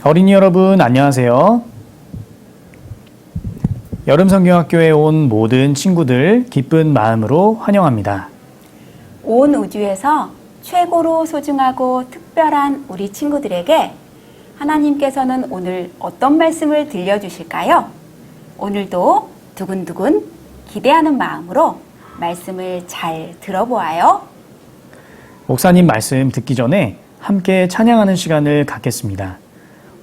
어린이 여러분 안녕하세요. 여름성경학교에 온 모든 친구들 기쁜 마음으로 환영합니다. 온 우주에서 최고로 소중하고 특별한 우리 친구들에게 하나님께서는 오늘 어떤 말씀을 들려주실까요? 오늘도 두근두근 기대하는 마음으로 말씀을 잘 들어보아요. 목사님 말씀 듣기 전에 함께 찬양하는 시간을 갖겠습니다.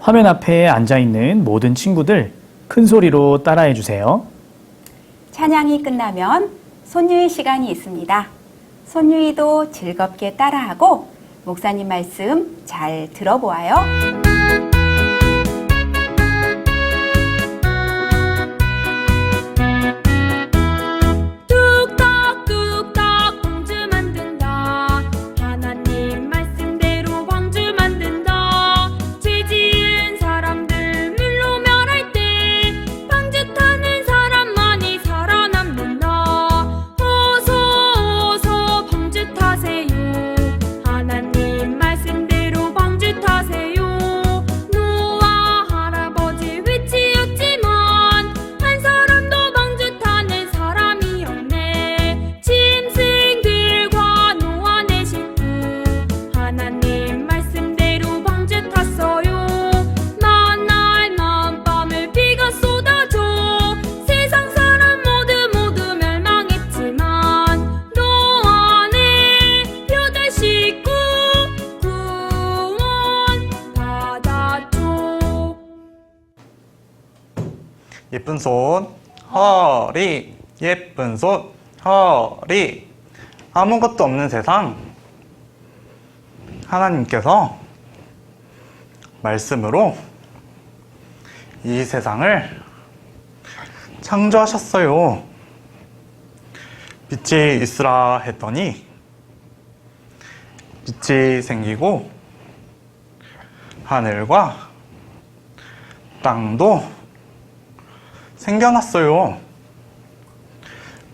화면 앞에 앉아있는 모든 친구들 큰 소리로 따라해 주세요. 찬양이 끝나면 손유희 시간이 있습니다. 손유희도 즐겁게 따라하고 목사님 말씀 잘 들어보아요. 예쁜 손, 허리, 예쁜 손, 허리. 아무것도 없는 세상, 하나님께서 말씀으로 이 세상을 창조하셨어요. 빛이 있으라 했더니 빛이 생기고 하늘과 땅도 생겨났어요.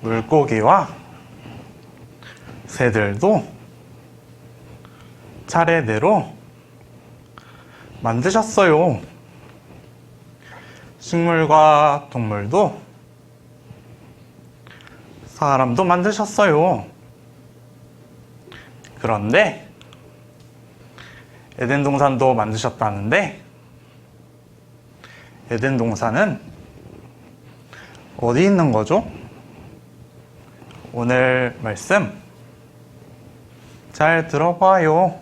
물고기와 새들도 차례대로 만드셨어요. 식물과 동물도 사람도 만드셨어요. 그런데 에덴 동산도 만드셨다는데 에덴 동산은 어디 있는 거죠? 오늘 말씀 잘 들어봐요.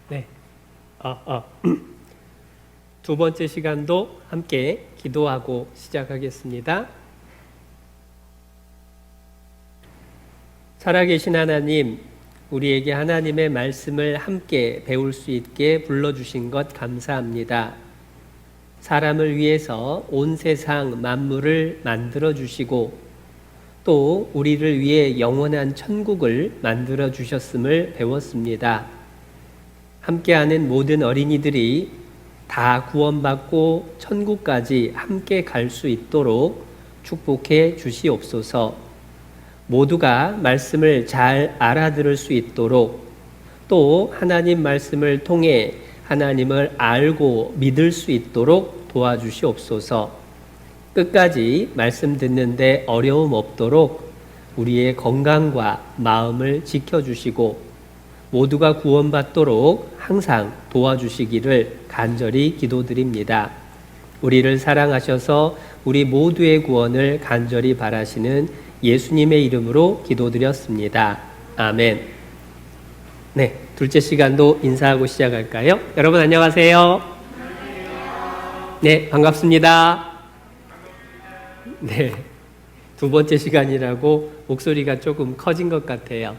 네. 두 번째 시간도 함께 기도하고 시작하겠습니다. 살아계신 하나님, 우리에게 하나님의 말씀을 함께 배울 수 있게 불러주신 것 감사합니다. 사람을 위해서 온 세상 만물을 만들어 주시고 또 우리를 위해 영원한 천국을 만들어 주셨음을 배웠습니다. 함께하는 모든 어린이들이 다 구원받고 천국까지 함께 갈 수 있도록 축복해 주시옵소서. 모두가 말씀을 잘 알아들을 수 있도록 또 하나님 말씀을 통해 하나님을 알고 믿을 수 있도록 도와주시옵소서. 끝까지 말씀 듣는데 어려움 없도록 우리의 건강과 마음을 지켜주시고 모두가 구원받도록 항상 도와주시기를 간절히 기도드립니다. 우리를 사랑하셔서 우리 모두의 구원을 간절히 바라시는 예수님의 이름으로 기도드렸습니다. 아멘. 네, 둘째 시간도 인사하고 시작할까요? 여러분 안녕하세요. 네, 반갑습니다. 네, 두 번째 시간이라고 목소리가 조금 커진 것 같아요.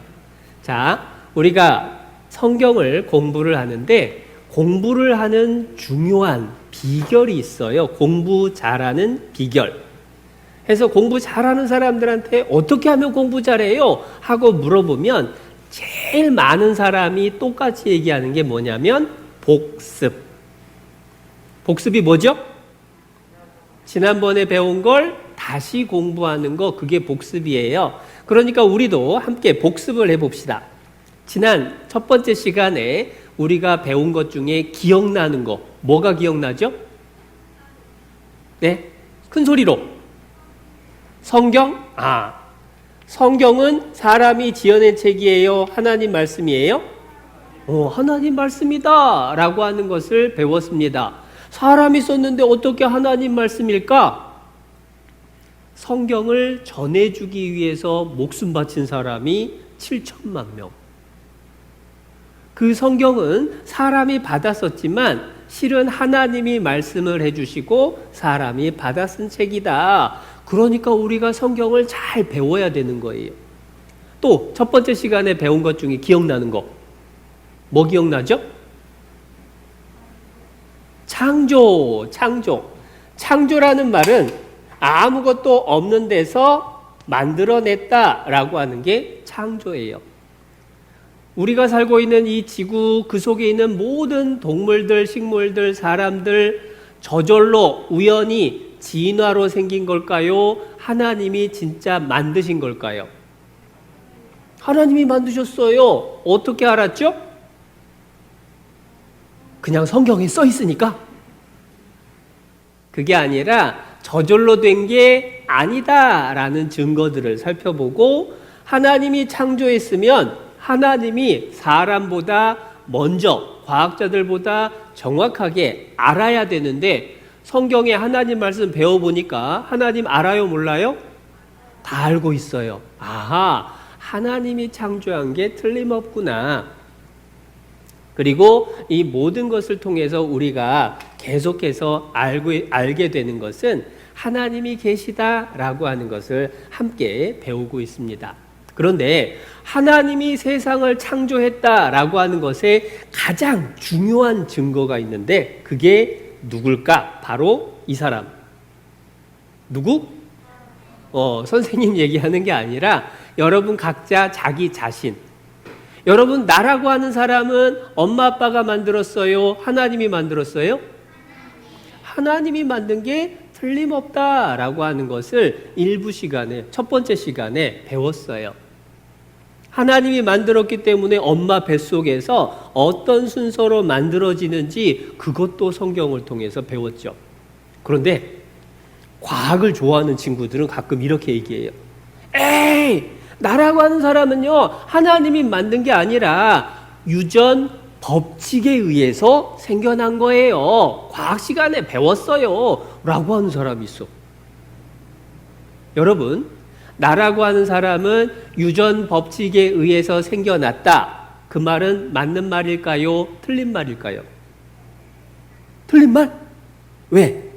자, 우리가 성경을 공부를 하는데 공부를 하는 중요한 비결이 있어요. 공부 잘하는 비결. 해서 공부 잘하는 사람들한테 어떻게 하면 공부 잘해요? 하고 물어보면 제일 많은 사람이 똑같이 얘기하는 게 뭐냐면 복습. 복습이 뭐죠? 지난번에 배운 걸 다시 공부하는 거, 그게 복습이에요. 그러니까 우리도 함께 복습을 해봅시다. 지난 첫 번째 시간에 우리가 배운 것 중에 기억나는 거, 뭐가 기억나죠? 네, 큰 소리로. 성경? 성경은 사람이 지어낸 책이에요? 하나님 말씀이에요? 하나님 말씀이다 라고 하는 것을 배웠습니다. 사람이 썼는데 어떻게 하나님 말씀일까? 성경을 전해주기 위해서 목숨 바친 사람이 7천만 명. 그 성경은 사람이 받아 썼지만 실은 하나님이 말씀을 해주시고 사람이 받아 쓴 책이다. 그러니까 우리가 성경을 잘 배워야 되는 거예요. 또 첫 번째 시간에 배운 것 중에 기억나는 거, 뭐 기억나죠? 창조라는 말은 아무것도 없는 데서 만들어냈다라고 하는 게 창조예요. 우리가 살고 있는 이 지구, 그 속에 있는 모든 동물들, 식물들, 사람들 저절로 우연히 진화로 생긴 걸까요? 하나님이 진짜 만드신 걸까요? 하나님이 만드셨어요. 어떻게 알았죠? 그냥 성경에 써 있으니까. 그게 아니라 저절로 된 게 아니다라는 증거들을 살펴보고, 하나님이 창조했으면 하나님이 사람보다 먼저, 과학자들보다 정확하게 알아야 되는데, 성경에 하나님 말씀 배워보니까 하나님 알아요, 몰라요? 다 알고 있어요. 아하, 하나님이 창조한 게 틀림없구나. 그리고 이 모든 것을 통해서 우리가 계속해서 알게 되는 것은 하나님이 계시다라고 하는 것을 함께 배우고 있습니다. 그런데 하나님이 세상을 창조했다라고 하는 것에 가장 중요한 증거가 있는데, 그게 누굴까? 바로 이 사람. 누구? 선생님 얘기하는 게 아니라 여러분 각자 자기 자신. 여러분, 나라고 하는 사람은 엄마 아빠가 만들었어요? 하나님이 만들었어요? 하나님이 만든 게 틀림없다라고 하는 것을 일부 시간에, 첫 번째 시간에 배웠어요. 하나님이 만들었기 때문에 엄마 뱃속에서 어떤 순서로 만들어지는지 그것도 성경을 통해서 배웠죠. 그런데 과학을 좋아하는 친구들은 가끔 이렇게 얘기해요. 에이! 나라고 하는 사람은요, 하나님이 만든 게 아니라 유전 법칙에 의해서 생겨난 거예요. 과학 시간에 배웠어요. 라고 하는 사람이 있어. 여러분, 나라고 하는 사람은 유전 법칙에 의해서 생겨났다. 그 말은 맞는 말일까요? 틀린 말일까요? 틀린 말? 왜?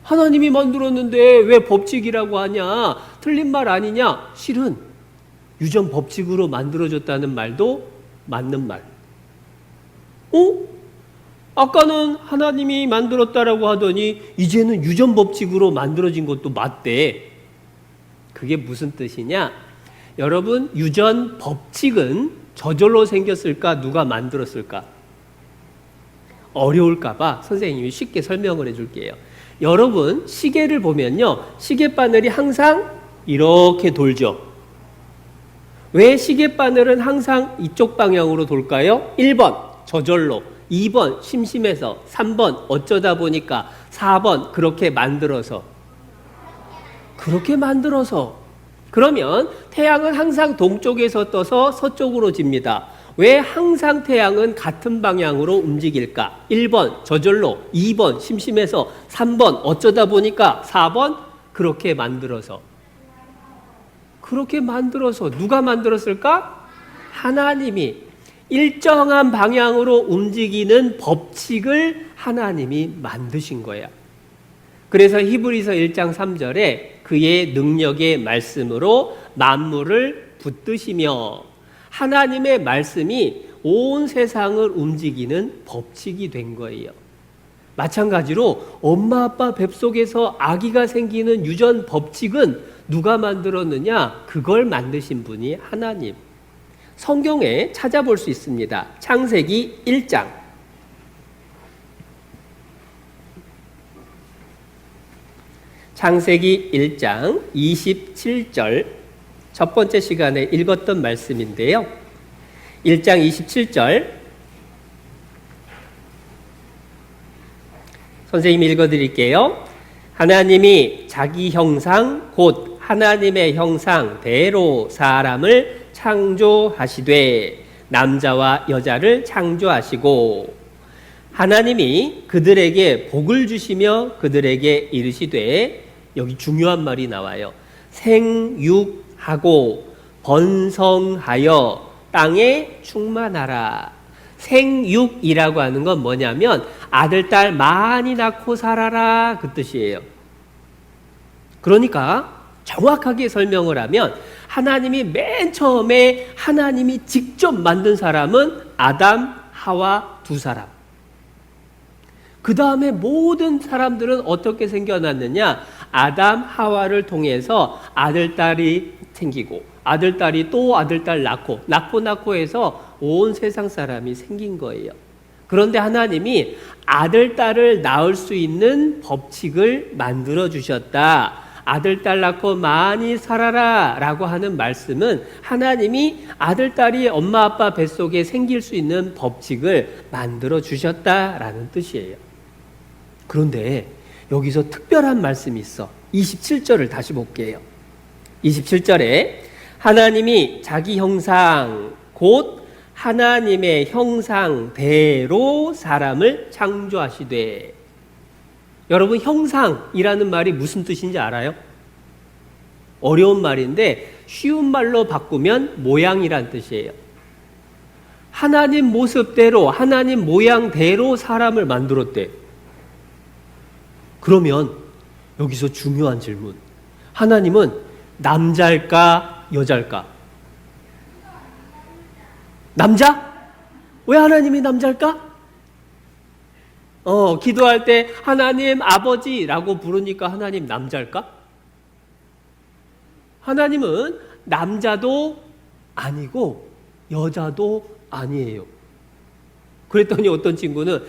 하나님이 만들었는데 왜 법칙이라고 하냐? 틀린 말 아니냐? 실은 유전 법칙으로 만들어졌다는 말도 맞는 말. 아까는 하나님이 만들었다라고 하더니 이제는 유전 법칙으로 만들어진 것도 맞대. 그게 무슨 뜻이냐? 여러분, 유전 법칙은 저절로 생겼을까? 누가 만들었을까? 어려울까봐 선생님이 쉽게 설명을 해줄게요. 여러분, 시계를 보면요, 시계바늘이 항상 이렇게 돌죠. 왜 시계바늘은 항상 이쪽 방향으로 돌까요? 1번 저절로, 2번 심심해서, 3번 어쩌다 보니까, 4번 그렇게 만들어서. 그러면 태양은 항상 동쪽에서 떠서 서쪽으로 집니다. 왜 항상 태양은 같은 방향으로 움직일까? 1번 저절로, 2번 심심해서, 3번 어쩌다 보니까, 4번 그렇게 만들어서. 누가 만들었을까? 하나님이. 일정한 방향으로 움직이는 법칙을 하나님이 만드신 거야. 그래서 히브리서 1장 3절에 그의 능력의 말씀으로 만물을 붙드시며, 하나님의 말씀이 온 세상을 움직이는 법칙이 된 거예요. 마찬가지로 엄마 아빠 뱃속에서 아기가 생기는 유전 법칙은 누가 만들었느냐? 그걸 만드신 분이 하나님. 성경에 찾아볼 수 있습니다. 창세기 1장. 창세기 1장 27절 첫 번째 시간에 읽었던 말씀인데요. 1장 27절 선생님이 읽어드릴게요. 하나님이 자기 형상 곧 하나님의 형상대로 사람을 창조하시되 남자와 여자를 창조하시고 하나님이 그들에게 복을 주시며 그들에게 이르시되 여기 중요한 말이 나와요. 생육하고 번성하여 땅에 충만하라. 생육이라고 하는 건 뭐냐면 아들, 딸 많이 낳고 살아라 그 뜻이에요. 그러니까 정확하게 설명을 하면 하나님이 맨 처음에 하나님이 직접 만든 사람은 아담, 하와 두 사람. 그 다음에 모든 사람들은 어떻게 생겨났느냐? 아담, 하와를 통해서 아들, 딸이 생기고 아들, 딸이 또 아들, 딸 낳고 해서 온 세상 사람이 생긴 거예요. 그런데 하나님이 아들, 딸을 낳을 수 있는 법칙을 만들어 주셨다. 아들, 딸 낳고 많이 살아라 라고 하는 말씀은 하나님이 아들, 딸이 엄마, 아빠 뱃속에 생길 수 있는 법칙을 만들어 주셨다라는 뜻이에요. 그런데 여기서 특별한 말씀이 있어. 27절을 다시 볼게요. 27절에 하나님이 자기 형상 곧 하나님의 형상대로 사람을 창조하시되. 여러분, 형상이라는 말이 무슨 뜻인지 알아요? 어려운 말인데 쉬운 말로 바꾸면 모양이란 뜻이에요. 하나님 모습대로, 하나님 모양대로 사람을 만들었대. 그러면 여기서 중요한 질문. 하나님은 남자일까, 여자일까? 남자? 왜 하나님이 남자일까? 기도할 때 하나님 아버지라고 부르니까 하나님 남자일까? 하나님은 남자도 아니고 여자도 아니에요. 그랬더니 어떤 친구는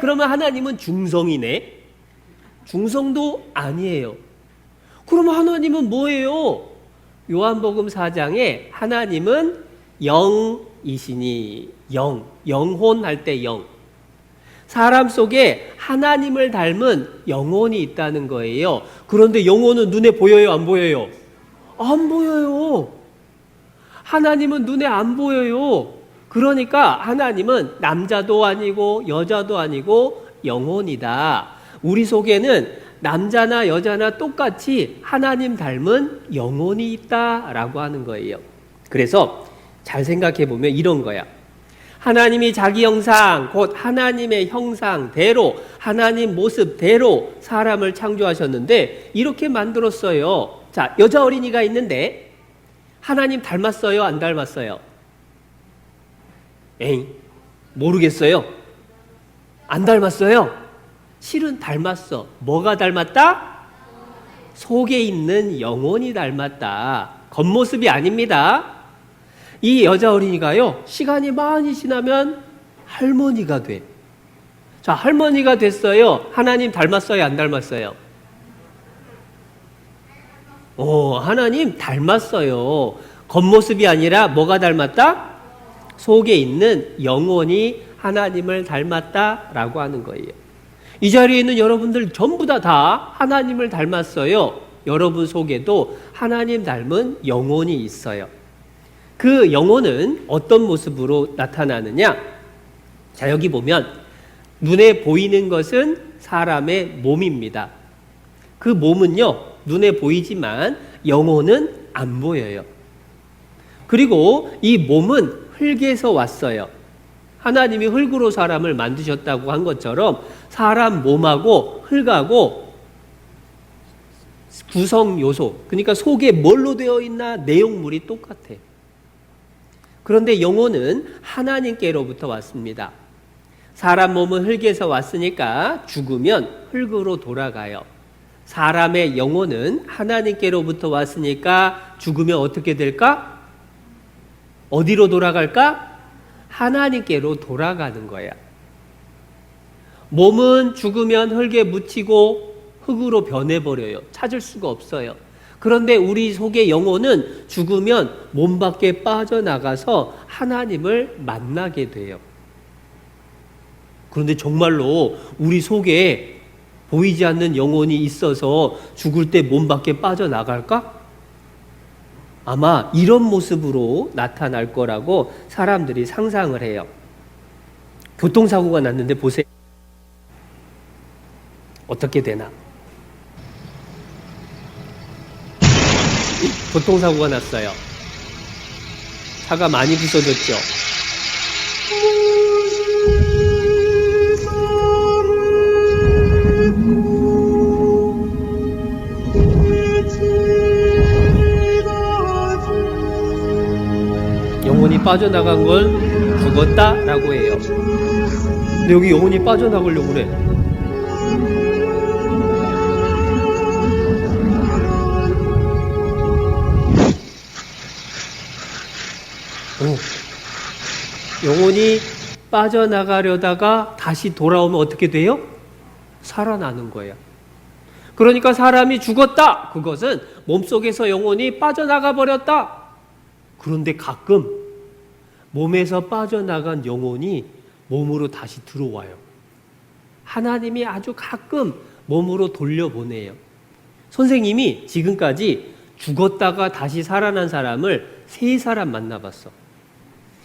그러면 하나님은 중성이네. 중성도 아니에요. 그러면 하나님은 뭐예요? 요한복음 4장에 하나님은 영이시니, 영혼 할 때 영. 사람 속에 하나님을 닮은 영혼이 있다는 거예요. 그런데 영혼은 눈에 보여요, 안 보여요? 안 보여요. 하나님은 눈에 안 보여요. 그러니까 하나님은 남자도 아니고 여자도 아니고 영혼이다. 우리 속에는 남자나 여자나 똑같이 하나님 닮은 영혼이 있다라고 하는 거예요. 그래서 잘 생각해 보면 이런 거야. 하나님이 자기 형상, 곧 하나님의 형상대로, 하나님 모습대로 사람을 창조하셨는데 이렇게 만들었어요. 자, 여자 어린이가 있는데 하나님 닮았어요, 안 닮았어요? 모르겠어요. 안 닮았어요? 실은 닮았어. 뭐가 닮았다? 속에 있는 영혼이 닮았다. 겉모습이 아닙니다. 이 여자 어린이가요, 시간이 많이 지나면 할머니가 돼. 자, 할머니가 됐어요. 하나님 닮았어요, 안 닮았어요? 하나님 닮았어요. 겉모습이 아니라 뭐가 닮았다? 속에 있는 영혼이 하나님을 닮았다라고 하는 거예요. 이 자리에 있는 여러분들 전부 다 하나님을 닮았어요. 여러분 속에도 하나님 닮은 영혼이 있어요. 그 영혼은 어떤 모습으로 나타나느냐? 자, 여기 보면 눈에 보이는 것은 사람의 몸입니다. 그 몸은요, 눈에 보이지만 영혼은 안 보여요. 그리고 이 몸은 흙에서 왔어요. 하나님이 흙으로 사람을 만드셨다고 한 것처럼 사람 몸하고 흙하고 구성 요소, 그러니까 속에 뭘로 되어 있나 내용물이 똑같아. 그런데 영혼은 하나님께로부터 왔습니다. 사람 몸은 흙에서 왔으니까 죽으면 흙으로 돌아가요. 사람의 영혼은 하나님께로부터 왔으니까 죽으면 어떻게 될까? 어디로 돌아갈까? 하나님께로 돌아가는 거야. 몸은 죽으면 흙에 묻히고 흙으로 변해버려요. 찾을 수가 없어요. 그런데 우리 속의 영혼은 죽으면 몸 밖에 빠져나가서 하나님을 만나게 돼요. 그런데 정말로 우리 속에 보이지 않는 영혼이 있어서 죽을 때 몸 밖에 빠져나갈까? 아마 이런 모습으로 나타날 거라고 사람들이 상상을 해요. 교통사고가 났는데 보세요. 어떻게 되나? 교통사고가 났어요. 차가 많이 부서졌죠. 영혼이 빠져나간 걸 죽었다라고 해요. 근데 여기 영혼이 빠져나가려고 그래. 영혼이 빠져나가려다가 다시 돌아오면 어떻게 돼요? 살아나는 거예요. 그러니까 사람이 죽었다. 그것은 몸속에서 영혼이 빠져나가 버렸다. 그런데 가끔 몸에서 빠져나간 영혼이 몸으로 다시 들어와요. 하나님이 아주 가끔 몸으로 돌려보내요. 선생님이 지금까지 죽었다가 다시 살아난 사람을 3사람 만나봤어.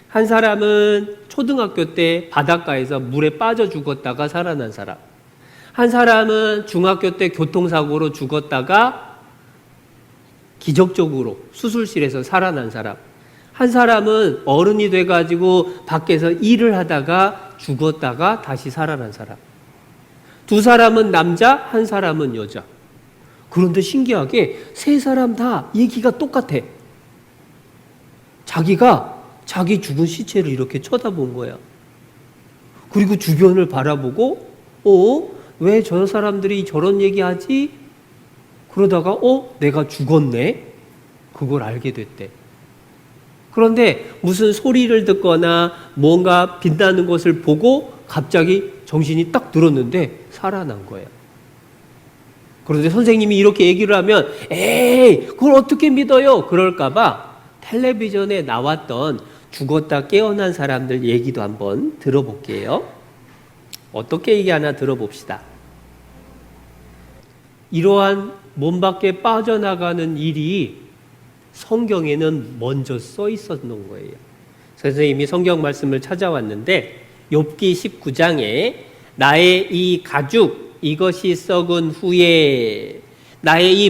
한 사람은 초등학교 때 바닷가에서 물에 빠져 죽었다가 살아난 사람. 한 사람은 중학교 때 교통사고로 죽었다가 기적적으로 수술실에서 살아난 사람. 한 사람은 어른이 돼가지고 밖에서 일을 하다가 죽었다가 다시 살아난 사람. 2사람은 남자, 한 사람은 여자. 그런데 신기하게 3사람 다 얘기가 똑같아. 자기가 자기 죽은 시체를 이렇게 쳐다본 거야. 그리고 주변을 바라보고 왜 저 사람들이 저런 얘기하지? 그러다가 내가 죽었네? 그걸 알게 됐대. 그런데 무슨 소리를 듣거나 뭔가 빛나는 것을 보고 갑자기 정신이 딱 들었는데 살아난 거예요. 그런데 선생님이 이렇게 얘기를 하면 에이 그걸 어떻게 믿어요? 그럴까봐 텔레비전에 나왔던 죽었다 깨어난 사람들 얘기도 한번 들어볼게요. 어떻게 얘기하나 들어봅시다. 이러한 몸 밖에 빠져나가는 일이 성경에는 먼저 써 있었던 거예요. 선생님이 성경 말씀을 찾아왔는데 욥기 19장에 나의 이 가죽 이것이 썩은 후에 나의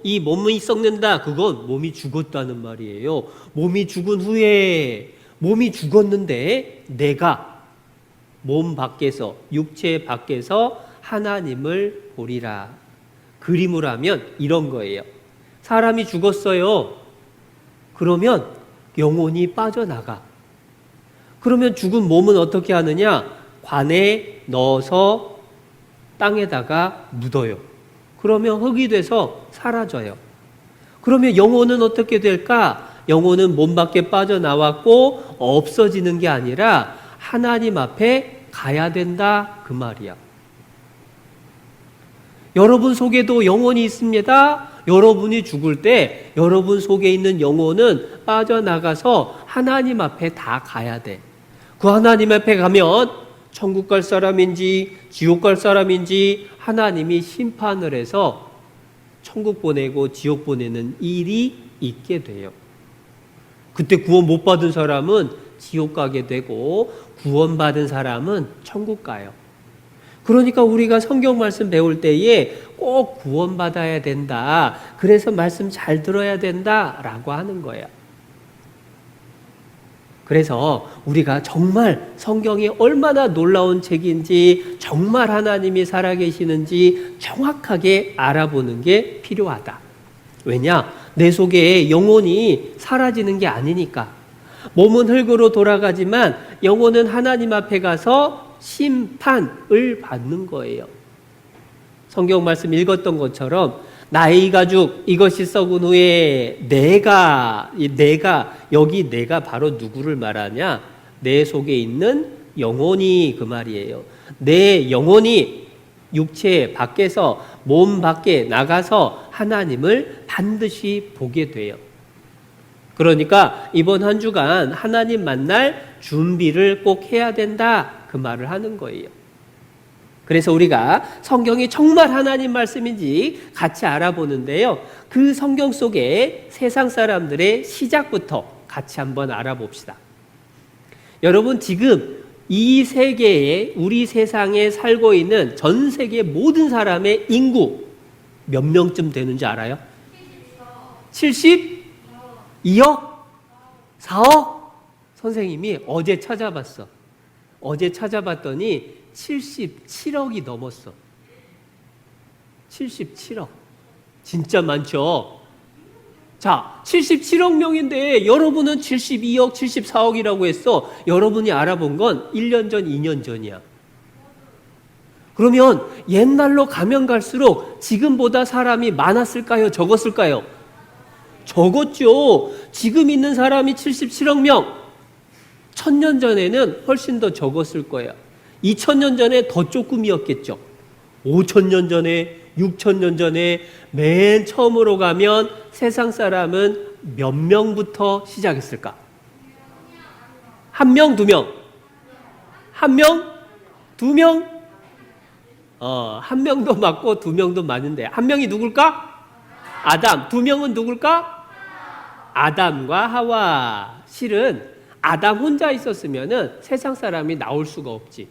이 몸이 썩는다. 그건 몸이 죽었다는 말이에요. 몸이 죽은 후에 몸이 죽었는데 내가 몸 밖에서 육체 밖에서 하나님을 보리라. 그림으로 하면 이런 거예요. 사람이 죽었어요. 그러면 영혼이 빠져나가. 그러면 죽은 몸은 어떻게 하느냐? 관에 넣어서 땅에다가 묻어요. 그러면 흙이 돼서 사라져요. 그러면 영혼은 어떻게 될까? 영혼은 몸 밖에 빠져나왔고 없어지는 게 아니라 하나님 앞에 가야 된다 그 말이야. 여러분 속에도 영혼이 있습니다. 여러분이 죽을 때 여러분 속에 있는 영혼은 빠져나가서 하나님 앞에 다 가야 돼. 그 하나님 앞에 가면 천국 갈 사람인지 지옥 갈 사람인지 하나님이 심판을 해서 천국 보내고 지옥 보내는 일이 있게 돼요. 그때 구원 못 받은 사람은 지옥 가게 되고 구원받은 사람은 천국 가요. 그러니까 우리가 성경 말씀 배울 때에 꼭 구원받아야 된다. 그래서 말씀 잘 들어야 된다라고 하는 거예요. 그래서 우리가 정말 성경이 얼마나 놀라운 책인지 정말 하나님이 살아계시는지 정확하게 알아보는 게 필요하다. 왜냐? 내 속에 영혼이 사라지는 게 아니니까. 몸은 흙으로 돌아가지만 영혼은 하나님 앞에 가서 심판을 받는 거예요. 성경 말씀 읽었던 것처럼 나의 이 가죽 이것이 썩은 후에 내가 여기 내가 바로 누구를 말하냐? 내 속에 있는 영혼이 그 말이에요. 내 영혼이 육체 밖에서 몸 밖에 나가서 하나님을 반드시 보게 돼요. 그러니까 이번 한 주간 하나님 만날 준비를 꼭 해야 된다, 그 말을 하는 거예요. 그래서 우리가 성경이 정말 하나님 말씀인지 같이 알아보는데요. 그 성경 속에 세상 사람들의 시작부터 같이 한번 알아봅시다. 여러분, 지금 이 세계에, 우리 세상에 살고 있는 전 세계 모든 사람의 인구 몇 명쯤 되는지 알아요? 72억? 4억? 선생님이 어제 찾아봤어. 어제 찾아봤더니 77억이 넘었어. 77억. 진짜 많죠? 자, 77억 명인데 여러분은 72억, 74억이라고 했어. 여러분이 알아본 건 1년 전, 2년 전이야. 그러면 옛날로 가면 갈수록 지금보다 사람이 많았을까요? 적었을까요? 적었죠. 지금 있는 사람이 77억 명. 1000년 전에는 훨씬 더 적었을 거예요. 2000년 전에 더 조금이었겠죠. 5000년 전에, 6000년 전에 맨 처음으로 가면 세상 사람은 몇 명부터 시작했을까? 1명, 2명? 1명? 2명? 1명도 맞고 2명도 맞는데 1명이 누굴까? 아담. 2명은 누굴까? 아담과 하와. 실은 아담 혼자 있었으면은 세상 사람이 나올 수가 없지.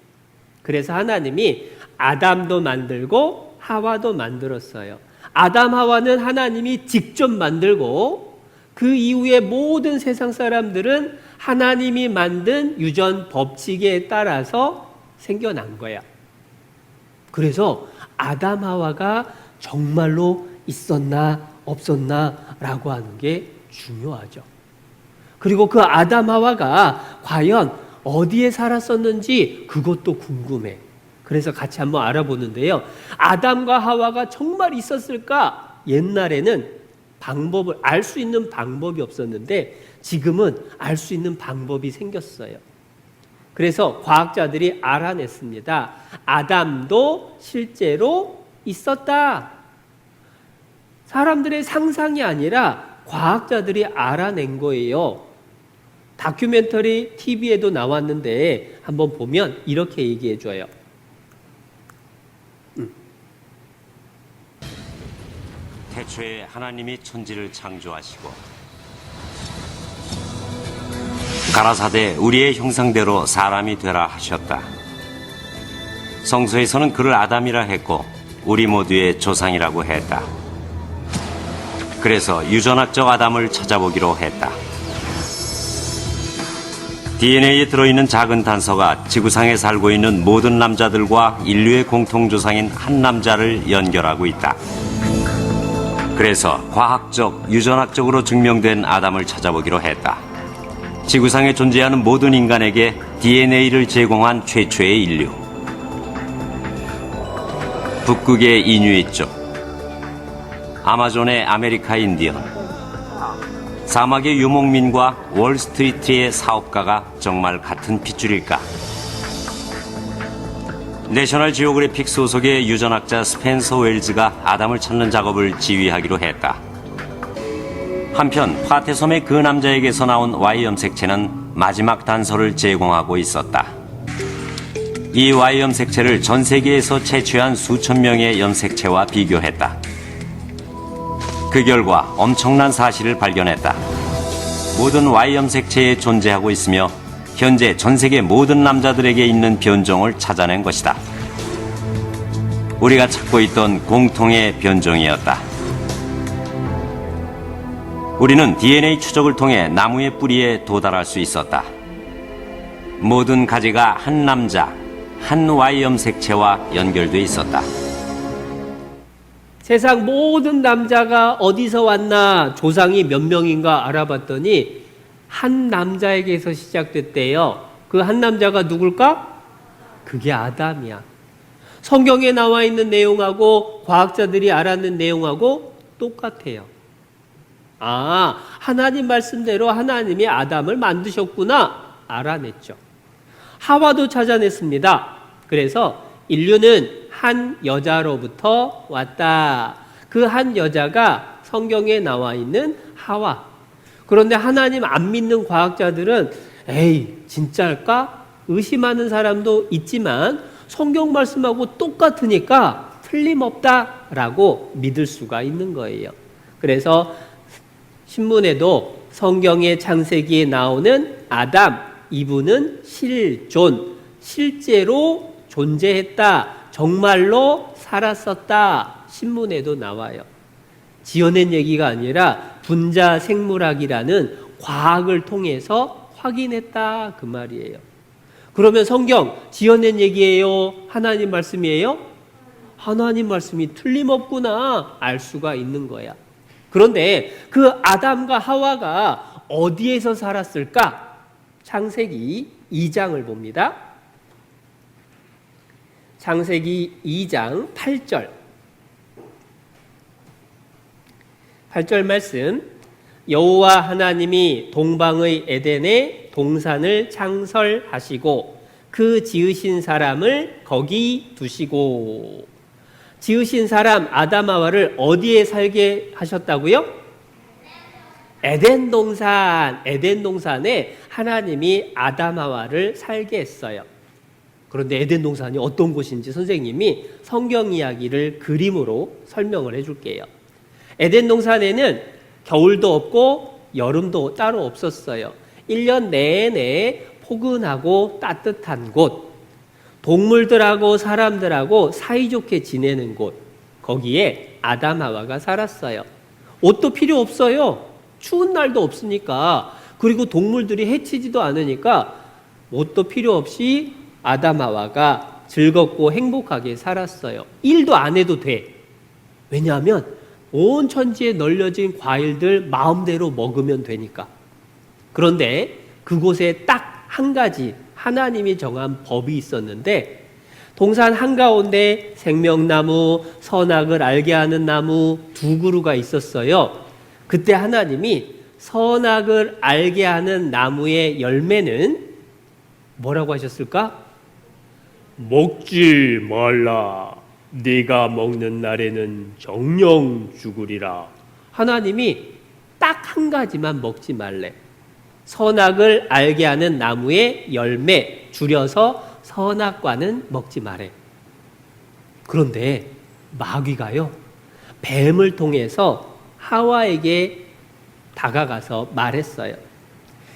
그래서 하나님이 아담도 만들고 하와도 만들었어요. 아담, 하와는 하나님이 직접 만들고 그 이후에 모든 세상 사람들은 하나님이 만든 유전 법칙에 따라서 생겨난 거야. 그래서 아담, 하와가 정말로 있었나 없었나 라고 하는 게 중요하죠. 그리고 그 아담, 하와가 과연 어디에 살았었는지 그것도 궁금해. 그래서 같이 한번 알아보는데요. 아담과 하와가 정말 있었을까? 옛날에는 방법을 알 수 있는 방법이 없었는데 지금은 알 수 있는 방법이 생겼어요. 그래서 과학자들이 알아냈습니다. 아담도 실제로 있었다. 사람들의 상상이 아니라 과학자들이 알아낸 거예요. 다큐멘터리 TV에도 나왔는데 한번 보면 이렇게 얘기해 줘요. 태초에 하나님이 천지를 창조하시고 가라사대 우리의 형상대로 사람이 되라 하셨다. 성서에서는 그를 아담이라 했고 우리 모두의 조상이라고 했다. 그래서 유전학적 아담을 찾아보기로 했다. DNA에 들어있는 작은 단서가 지구상에 살고 있는 모든 남자들과 인류의 공통조상인 한 남자를 연결하고 있다. 그래서 과학적, 유전학적으로 증명된 아담을 찾아보기로 했다. 지구상에 존재하는 모든 인간에게 DNA를 제공한 최초의 인류. 북극의 이누이족, 아마존의 아메리카 인디언, 사막의 유목민과 월스트리트의 사업가가 정말 같은 핏줄일까? 내셔널 지오그래픽 소속의 유전학자 스펜서 웰즈가 아담을 찾는 작업을 지휘하기로 했다. 한편 파테섬의 그 남자에게서 나온 Y 염색체는 마지막 단서를 제공하고 있었다. 이 Y 염색체를 전 세계에서 채취한 수천 명의 염색체와 비교했다. 그 결과 엄청난 사실을 발견했다. 모든 Y 염색체에 존재하고 있으며 현재 전 세계 모든 남자들에게 있는 변종을 찾아낸 것이다. 우리가 찾고 있던 공통의 변종이었다. 우리는 DNA 추적을 통해 나무의 뿌리에 도달할 수 있었다. 모든 가지가 한 남자, 한 Y 염색체와 연결돼 있었다. 세상 모든 남자가 어디서 왔나 조상이 몇 명인가 알아봤더니 한 남자에게서 시작됐대요. 그 한 남자가 누굴까? 그게 아담이야. 성경에 나와 있는 내용하고 과학자들이 알아낸 내용하고 똑같아요. 아, 하나님 말씀대로 하나님이 아담을 만드셨구나 알아냈죠. 하와도 찾아냈습니다. 그래서 인류는 한 여자로부터 왔다. 그 한 여자가 성경에 나와 있는 하와. 그런데 하나님 안 믿는 과학자들은 에이, 진짜일까? 의심하는 사람도 있지만 성경 말씀하고 똑같으니까 틀림없다라고 믿을 수가 있는 거예요. 그래서 신문에도 성경의 창세기에 나오는 아담, 이분은 실존, 실제로 존재했다, 정말로 살았었다, 신문에도 나와요. 지어낸 얘기가 아니라 분자생물학이라는 과학을 통해서 확인했다, 그 말이에요. 그러면 성경 지어낸 얘기예요? 하나님 말씀이에요? 하나님 말씀이 틀림없구나 알 수가 있는 거야. 그런데 그 아담과 하와가 어디에서 살았을까? 창세기 2장을 봅니다. 창세기 2장 8절. 8절 말씀. 여호와 하나님이 동방의 에덴에 동산을 창설하시고 그 지으신 사람을 거기 두시고. 지으신 사람 아담 하와를 어디에 살게 하셨다고요? 에덴 동산. 에덴 동산에 하나님이 아담 하와를 살게 했어요. 그런데 에덴 동산이 어떤 곳인지 선생님이 성경 이야기를 그림으로 설명을 해줄게요. 에덴 동산에는 겨울도 없고 여름도 따로 없었어요. 1년 내내 포근하고 따뜻한 곳, 동물들하고 사람들하고 사이좋게 지내는 곳, 거기에 아담 하와가 살았어요. 옷도 필요 없어요. 추운 날도 없으니까. 그리고 동물들이 해치지도 않으니까 옷도 필요 없이 아담 하와가 즐겁고 행복하게 살았어요. 일도 안 해도 돼. 왜냐하면 온 천지에 널려진 과일들 마음대로 먹으면 되니까. 그런데 그곳에 딱 한 가지 하나님이 정한 법이 있었는데, 동산 한가운데 생명나무, 선악을 알게 하는 나무 두 그루가 있었어요. 그때 하나님이 선악을 알게 하는 나무의 열매는 뭐라고 하셨을까? 먹지 말라. 네가 먹는 날에는 정령 죽으리라. 하나님이 딱 한 가지만 먹지 말래. 선악을 알게 하는 나무의 열매, 줄여서 선악과는 먹지 말래. 그런데 마귀가요, 뱀을 통해서 하와에게 다가가서 말했어요.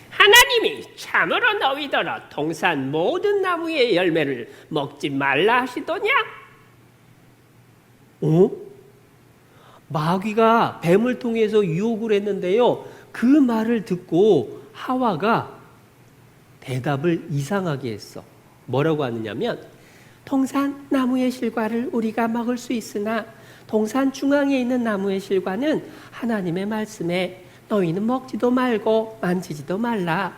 하나님이 참으로 너희더러 동산 모든 나무의 열매를 먹지 말라 하시더냐? 마귀가 뱀을 통해서 유혹을 했는데요, 그 말을 듣고 하와가 대답을 이상하게 했어. 뭐라고 하느냐면, 동산 나무의 실과를 우리가 먹을 수 있으나 동산 중앙에 있는 나무의 실과는 하나님의 말씀에 너희는 먹지도 말고 만지지도 말라.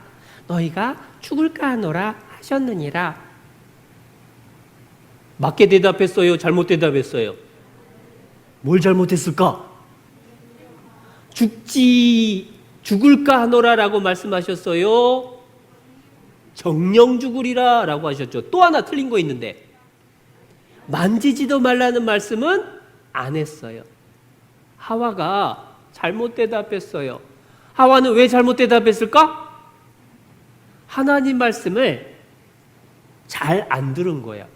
너희가 죽을까 하노라 하셨느니라. 맞게 대답했어요? 잘못 대답했어요? 뭘 잘못했을까? 죽을까 하노라라고 말씀하셨어요? 정령 죽으리라 라고 하셨죠. 또 하나 틀린 거 있는데, 만지지도 말라는 말씀은 안 했어요. 하와가 잘못 대답했어요. 하와는 왜 잘못 대답했을까? 하나님 말씀을 잘 안 들은 거야.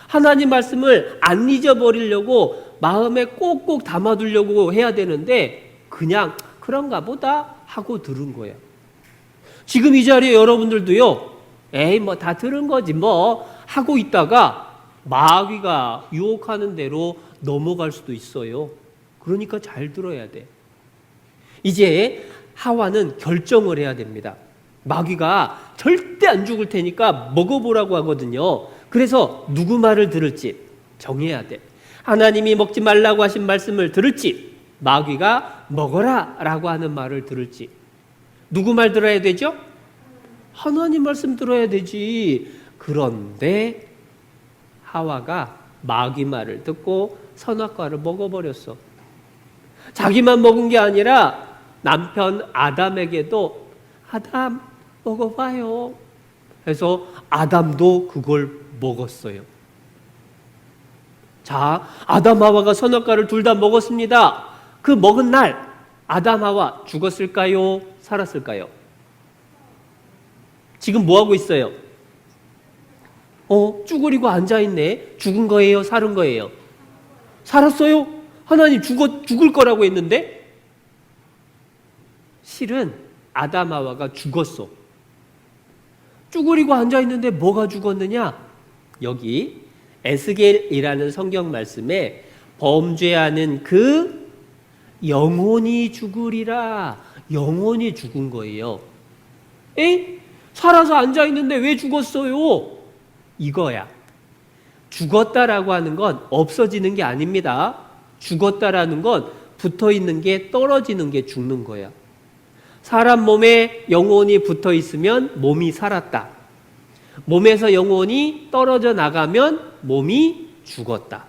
하나님 말씀을 안 잊어버리려고 마음에 꼭꼭 담아두려고 해야 되는데 그냥 그런가 보다 하고 들은 거야. 지금 이 자리에 여러분들도요, 에이 뭐 다 들은 거지 뭐 하고 있다가 마귀가 유혹하는 대로 넘어갈 수도 있어요. 그러니까 잘 들어야 돼. 이제 하와는 결정을 해야 됩니다. 마귀가 절대 안 죽을 테니까 먹어보라고 하거든요. 그래서 누구 말을 들을지 정해야 돼. 하나님이 먹지 말라고 하신 말씀을 들을지, 마귀가 먹어라 라고 하는 말을 들을지. 누구 말 들어야 되죠? 하나님 말씀 들어야 되지. 그런데 하와가 마귀 말을 듣고 선악과를 먹어버렸어. 자기만 먹은 게 아니라 남편 아담에게도 아담 먹어봐요. 그래서 아담도 그걸 먹었어요. 자, 아담 하와가 선악과를 둘 다 먹었습니다. 그 먹은 날 아담 하와 죽었을까요? 살았을까요? 지금 뭐 하고 있어요? 쭈그리고 앉아있네. 죽은 거예요? 살은 거예요? 살았어요? 하나님 죽을 거라고 했는데? 실은 아담 하와가 죽었어. 쭈그리고 앉아있는데 뭐가 죽었느냐? 여기 에스겔이라는 성경 말씀에 범죄하는 그 영혼이 죽으리라. 영혼이 죽은 거예요. 살아서 앉아있는데 왜 죽었어요? 이거야. 죽었다라고 하는 건 없어지는 게 아닙니다. 죽었다라는 건 붙어있는 게 떨어지는 게 죽는 거야. 사람 몸에 영혼이 붙어 있으면 몸이 살았다. 몸에서 영혼이 떨어져 나가면 몸이 죽었다.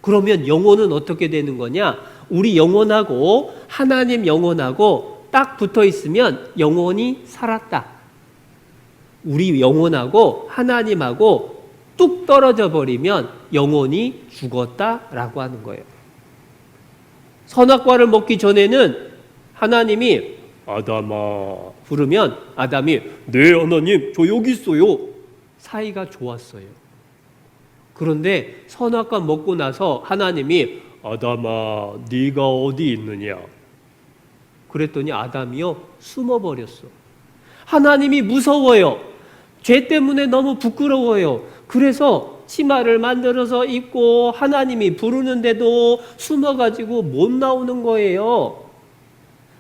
그러면 영혼은 어떻게 되는 거냐? 우리 영혼하고 하나님 영혼하고 딱 붙어 있으면 영혼이 살았다. 우리 영혼하고 하나님하고 뚝 떨어져 버리면 영혼이 죽었다라고 하는 거예요. 선악과를 먹기 전에는 하나님이 아담아 부르면 아담이 네 하나님 저 여기 있어요. 사이가 좋았어요. 그런데 선악과 먹고 나서 하나님이 아담아 네가 어디 있느냐? 그랬더니 아담이요 숨어버렸어. 하나님이 무서워요. 죄 때문에 너무 부끄러워요. 그래서 치마를 만들어서 입고 하나님이 부르는데도 숨어가지고 못 나오는 거예요.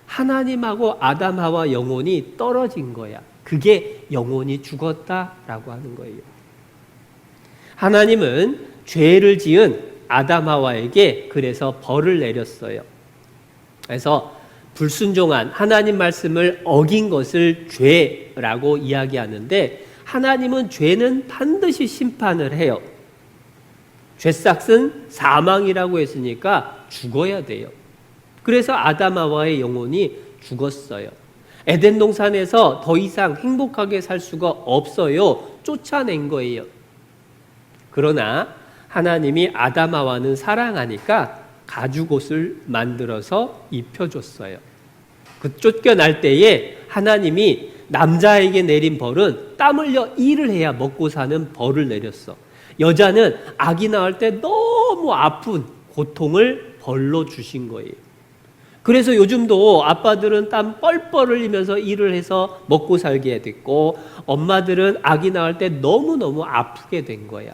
하나님하고 아담 하와 영혼이 떨어진 거야. 그게 영혼이 죽었다라고 하는 거예요. 하나님은 죄를 지은 아담 하와에게 그래서 벌을 내렸어요. 그래서 불순종한 하나님 말씀을 어긴 것을 죄라고 이야기하는데 하나님은 죄는 반드시 심판을 해요. 죄삭은 사망이라고 했으니까 죽어야 돼요. 그래서 아담 하와의 영혼이 죽었어요. 에덴 동산에서 더 이상 행복하게 살 수가 없어요. 쫓아낸 거예요. 그러나 하나님이 아담 하와는 사랑하니까 가죽옷을 만들어서 입혀줬어요. 그 쫓겨날 때에 하나님이 남자에게 내린 벌은 땀 흘려 일을 해야 먹고 사는 벌을 내렸어. 여자는 아기 낳을 때 너무 아픈 고통을 벌로 주신 거예요. 그래서 요즘도 아빠들은 땀 뻘뻘 흘리면서 일을 해서 먹고 살게 됐고 엄마들은 아기 낳을 때 너무너무 아프게 된 거야.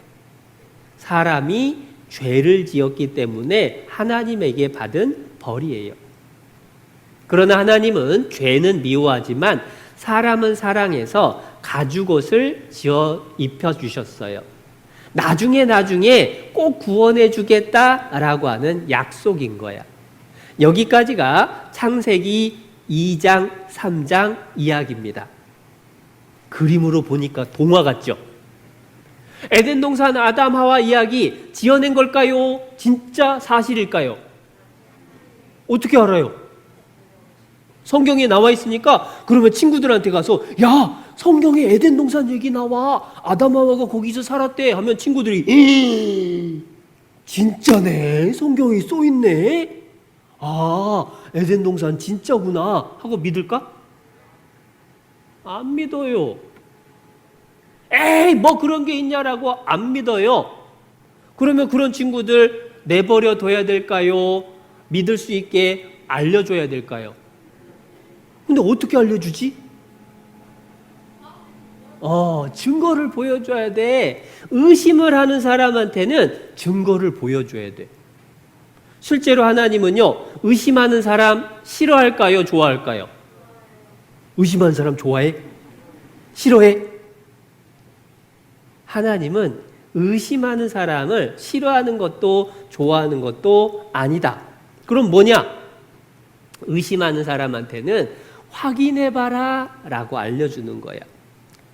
사람이 죄를 지었기 때문에 하나님에게 받은 벌이에요. 그러나 하나님은 죄는 미워하지만 사람은 사랑해서 가죽옷을 지어 입혀주셨어요. 나중에 꼭 구원해 주겠다라고 하는 약속인 거야. 여기까지가 창세기 2장, 3장 이야기입니다. 그림으로 보니까 동화 같죠? 에덴 동산 아담 하와 이야기 지어낸 걸까요? 진짜 사실일까요? 어떻게 알아요? 성경에 나와 있으니까 그러면 친구들한테 가서 야 성경에 에덴 동산 얘기 나와 아담 하와가 거기서 살았대 하면 친구들이 진짜네 성경에 써있네 아 에덴 동산 진짜구나 하고 믿을까? 안 믿어요. 에이 뭐 그런 게 있냐라고 안 믿어요. 그러면 그런 친구들 내버려 둬야 될까요? 믿을 수 있게 알려줘야 될까요? 근데 어떻게 알려주지? 증거를 보여줘야 돼. 의심을 하는 사람한테는 증거를 보여줘야 돼. 실제로 하나님은요, 의심하는 사람 싫어할까요? 좋아할까요? 의심하는 사람 좋아해? 싫어해? 하나님은 의심하는 사람을 싫어하는 것도 좋아하는 것도 아니다. 그럼 뭐냐? 의심하는 사람한테는 확인해봐라 라고 알려주는 거야.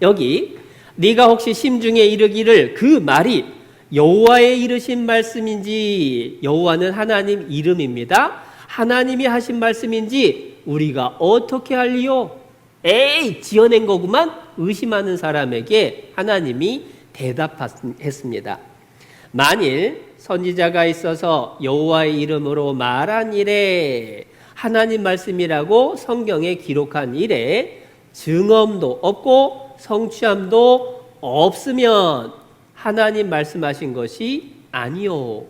여기 네가 혹시 심중에 이르기를 그 말이 여호와의 이르신 말씀인지 여호와는 하나님 이름입니다. 하나님이 하신 말씀인지 우리가 어떻게 알리요? 에이 지어낸 거구만. 의심하는 사람에게 하나님이 대답했습니다. 만일 선지자가 있어서 여호와의 이름으로 말한 이래, 하나님 말씀이라고 성경에 기록한 이래 증언도 없고 성취함도 없으면 하나님 말씀하신 것이 아니요.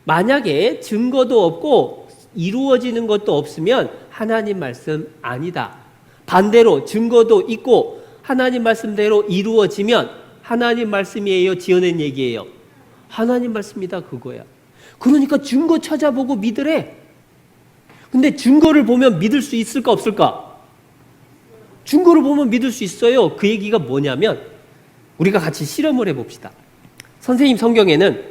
만약에 증거도 없고 이루어지는 것도 없으면 하나님 말씀 아니다. 반대로 증거도 있고 하나님 말씀대로 이루어지면 하나님 말씀이에요, 지어낸 얘기예요? 하나님 말씀이다, 그거야. 그러니까 증거 찾아보고 믿으래. 근데 증거를 보면 믿을 수 있을까 없을까? 증거를 보면 믿을 수 있어요. 그 얘기가 뭐냐면 우리가 같이 실험을 해봅시다. 선생님 성경에는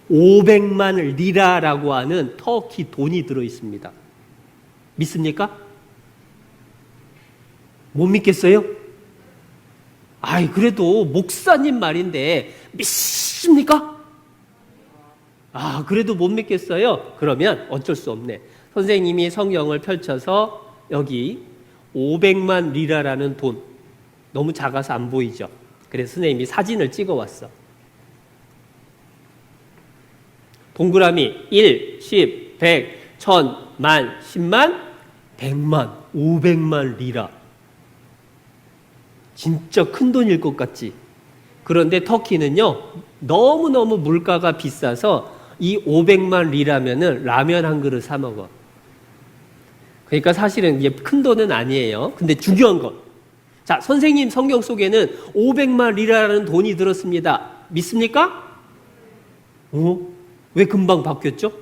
500만 리라라고 하는 터키 돈이 들어있습니다. 믿습니까? 못 믿겠어요? 아이, 그래도 목사님 말인데 믿습니까? 아, 그래도 못 믿겠어요? 그러면 어쩔 수 없네. 선생님이 성경을 펼쳐서 여기 500만 리라라는 돈, 너무 작아서 안 보이죠? 그래서 선생님이 사진을 찍어 왔어. 동그라미 1, 10, 100, 1000, 만, 10만, 100만, 500만 리라. 진짜 큰 돈일 것 같지? 그런데 터키는요, 너무너무 물가가 비싸서 이 500만 리라면은 라면 한 그릇 사 먹어. 그러니까 사실은 이게 큰 돈은 아니에요. 근데 중요한 건, 자, 선생님 성경 속에는 500만 리라라는 돈이 들었습니다. 믿습니까? 왜 금방 바뀌었죠?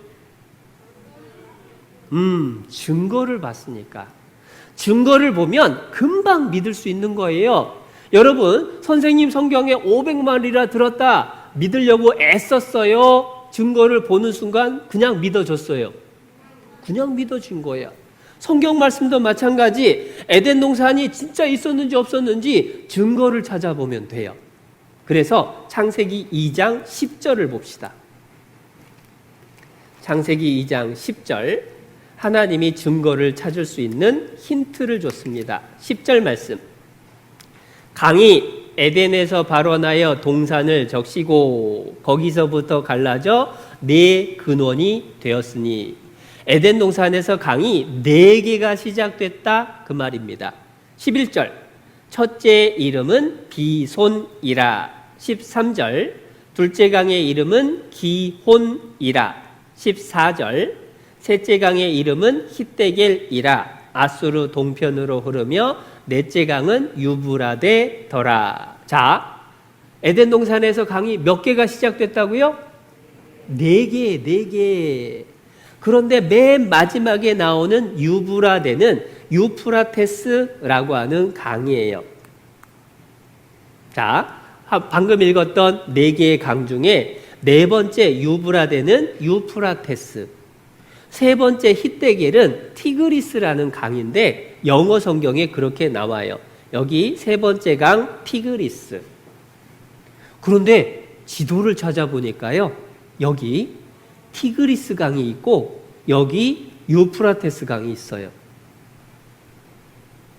증거를 봤으니까. 증거를 보면 금방 믿을 수 있는 거예요. 여러분, 선생님 성경에 500만 리라 들었다 믿으려고 애썼어요? 증거를 보는 순간 그냥 믿어졌어요. 그냥 믿어진 거야. 성경 말씀도 마찬가지. 에덴 동산이 진짜 있었는지 없었는지 증거를 찾아보면 돼요. 그래서 창세기 2장 10절을 봅시다. 창세기 2장 10절, 하나님이 증거를 찾을 수 있는 힌트를 줬습니다. 10절 말씀. 강이 에덴에서 발원하여 동산을 적시고 거기서부터 갈라져 네 근원이 되었으니, 에덴 동산에서 강이 4개가 시작됐다, 그 말입니다. 11절, 첫째 이름은 비손이라. 13절, 둘째 강의 이름은 기혼이라. 14절, 셋째 강의 이름은 히데겔이라. 아수르 동편으로 흐르며 넷째 강은 유브라데더라. 자, 에덴 동산에서 강이 몇 개가 시작됐다고요? 4개. 그런데 맨 마지막에 나오는 유브라데는 유프라테스라고 하는 강이에요. 자, 방금 읽었던 4개의 강 중에 4번째 유브라데는 유프라테스, 3번째 히데겔은 티그리스라는 강인데 영어 성경에 그렇게 나와요. 여기 3번째 강 티그리스. 그런데 지도를 찾아보니까요, 여기 티그리스 강이 있고 여기 유프라테스 강이 있어요.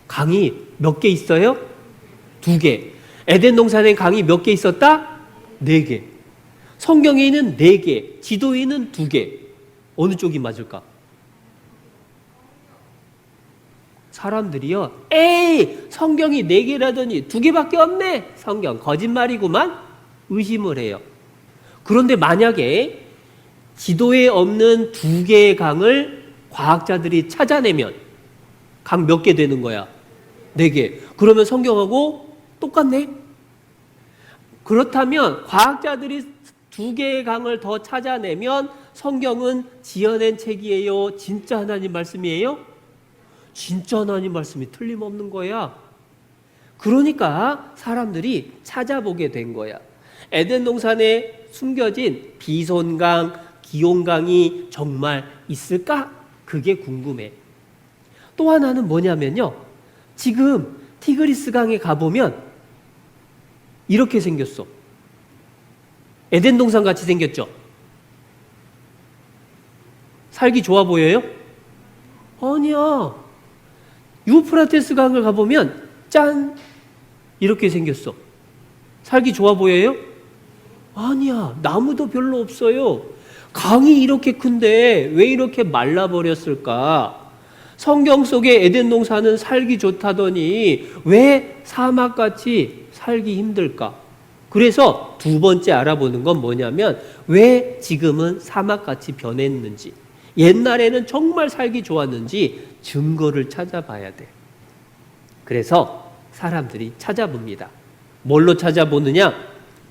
강이 몇 개 있어요? 2개. 에덴 동산에 강이 몇 개 있었다? 4개. 성경에는 4개, 지도에는 2개. 어느 쪽이 맞을까? 사람들이요, 에이, 성경이 4개라더니 2개밖에 없네, 성경 거짓말이구만, 의심을 해요. 그런데 만약에 지도에 없는 2개의 강을 과학자들이 찾아내면 강 몇 개 되는 거야? 4개. 그러면 성경하고 똑같네? 그렇다면 과학자들이 2개의 강을 더 찾아내면 성경은 지어낸 책이에요? 진짜 하나님 말씀이에요? 진짜 하나님 말씀이 틀림없는 거야. 그러니까 사람들이 찾아보게 된 거야. 에덴 동산에 숨겨진 비손강, 기온강이 정말 있을까? 그게 궁금해. 또 하나는 뭐냐면요, 지금 티그리스 강에 가보면 이렇게 생겼어. 에덴 동산 같이 생겼죠? 살기 좋아 보여요? 아니야. 유프라테스 강을 가보면 짠! 이렇게 생겼어. 살기 좋아 보여요? 아니야, 나무도 별로 없어요. 강이 이렇게 큰데 왜 이렇게 말라버렸을까? 성경 속에 에덴 동산은 살기 좋다더니 왜 사막같이 살기 힘들까? 그래서 두 번째 알아보는 건 뭐냐면 왜 지금은 사막같이 변했는지, 옛날에는 정말 살기 좋았는지 증거를 찾아봐야 돼. 그래서 사람들이 찾아봅니다. 뭘로 찾아보느냐?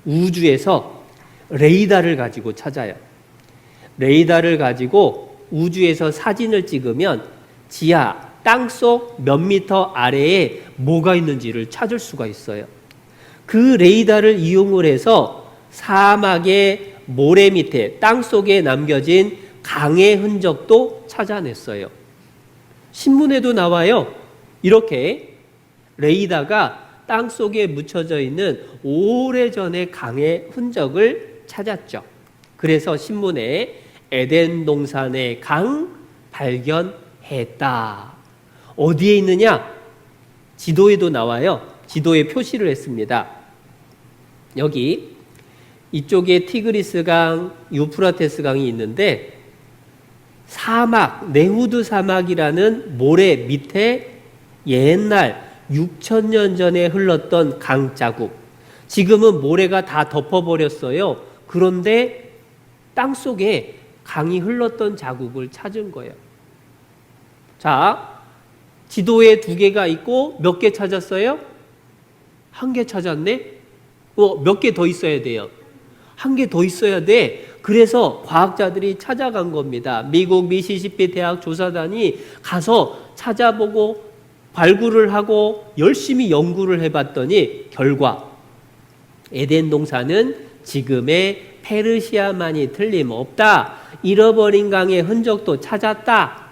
우주에서 레이더를 가지고 찾아요. 레이더를 가지고 우주에서 사진을 찍으면 지하, 땅속 몇 미터 아래에 뭐가 있는지를 찾을 수가 있어요. 그 레이더를 이용을 해서 사막의 모래 밑에 땅속에 남겨진 강의 흔적도 찾아냈어요. 신문에도 나와요. 이렇게 레이더가 땅속에 묻혀져 있는 오래전의 강의 흔적을 찾았죠. 그래서 신문에 에덴 동산의 강 발견했다. 어디에 있느냐? 지도에도 나와요. 지도에 표시를 했습니다. 여기 이쪽에 티그리스 강, 유프라테스 강이 있는데 사막, 네후드 사막이라는 모래 밑에 옛날 6,000년 전에 흘렀던 강 자국. 지금은 모래가 다 덮어버렸어요. 그런데 땅속에 강이 흘렀던 자국을 찾은 거예요. 자, 지도에 2개가 있고 몇 개 찾았어요? 1개 찾았네? 몇 개 더 있어야 돼요? 1개 더 있어야 돼. 그래서 과학자들이 찾아간 겁니다. 미국 미시시피 대학 조사단이 가서 찾아보고 발굴을 하고 열심히 연구를 해봤더니 결과 에덴 동산은 지금의 페르시아만이 틀림없다. 잃어버린 강의 흔적도 찾았다.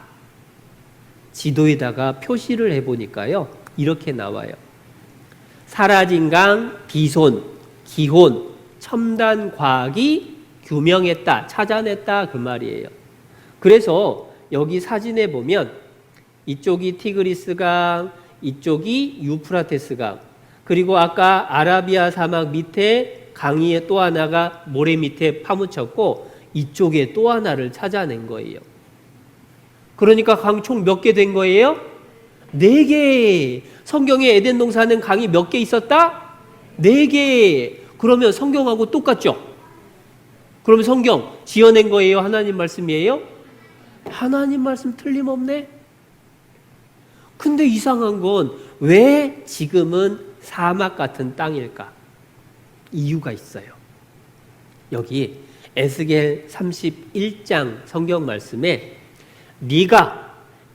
지도에다가 표시를 해보니까요. 이렇게 나와요. 사라진 강, 비손, 기혼, 첨단 과학이 규명했다, 찾아냈다 그 말이에요. 그래서 여기 사진에 보면 이쪽이 티그리스 강, 이쪽이 유프라테스 강, 그리고 아까 아라비아 사막 밑에 강이 또 하나가 모래 밑에 파묻혔고 이쪽에 또 하나를 찾아낸 거예요. 그러니까 강 총 몇 개 된 거예요? 4개. 성경에 에덴 동산은 강이 몇 개 있었다? 4개. 그러면 성경하고 똑같죠? 그러면 성경 지어낸 거예요? 하나님 말씀이에요? 하나님 말씀 틀림없네? 근데 이상한 건 왜 지금은 사막 같은 땅일까? 이유가 있어요. 여기 에스겔 31장 성경 말씀에 네가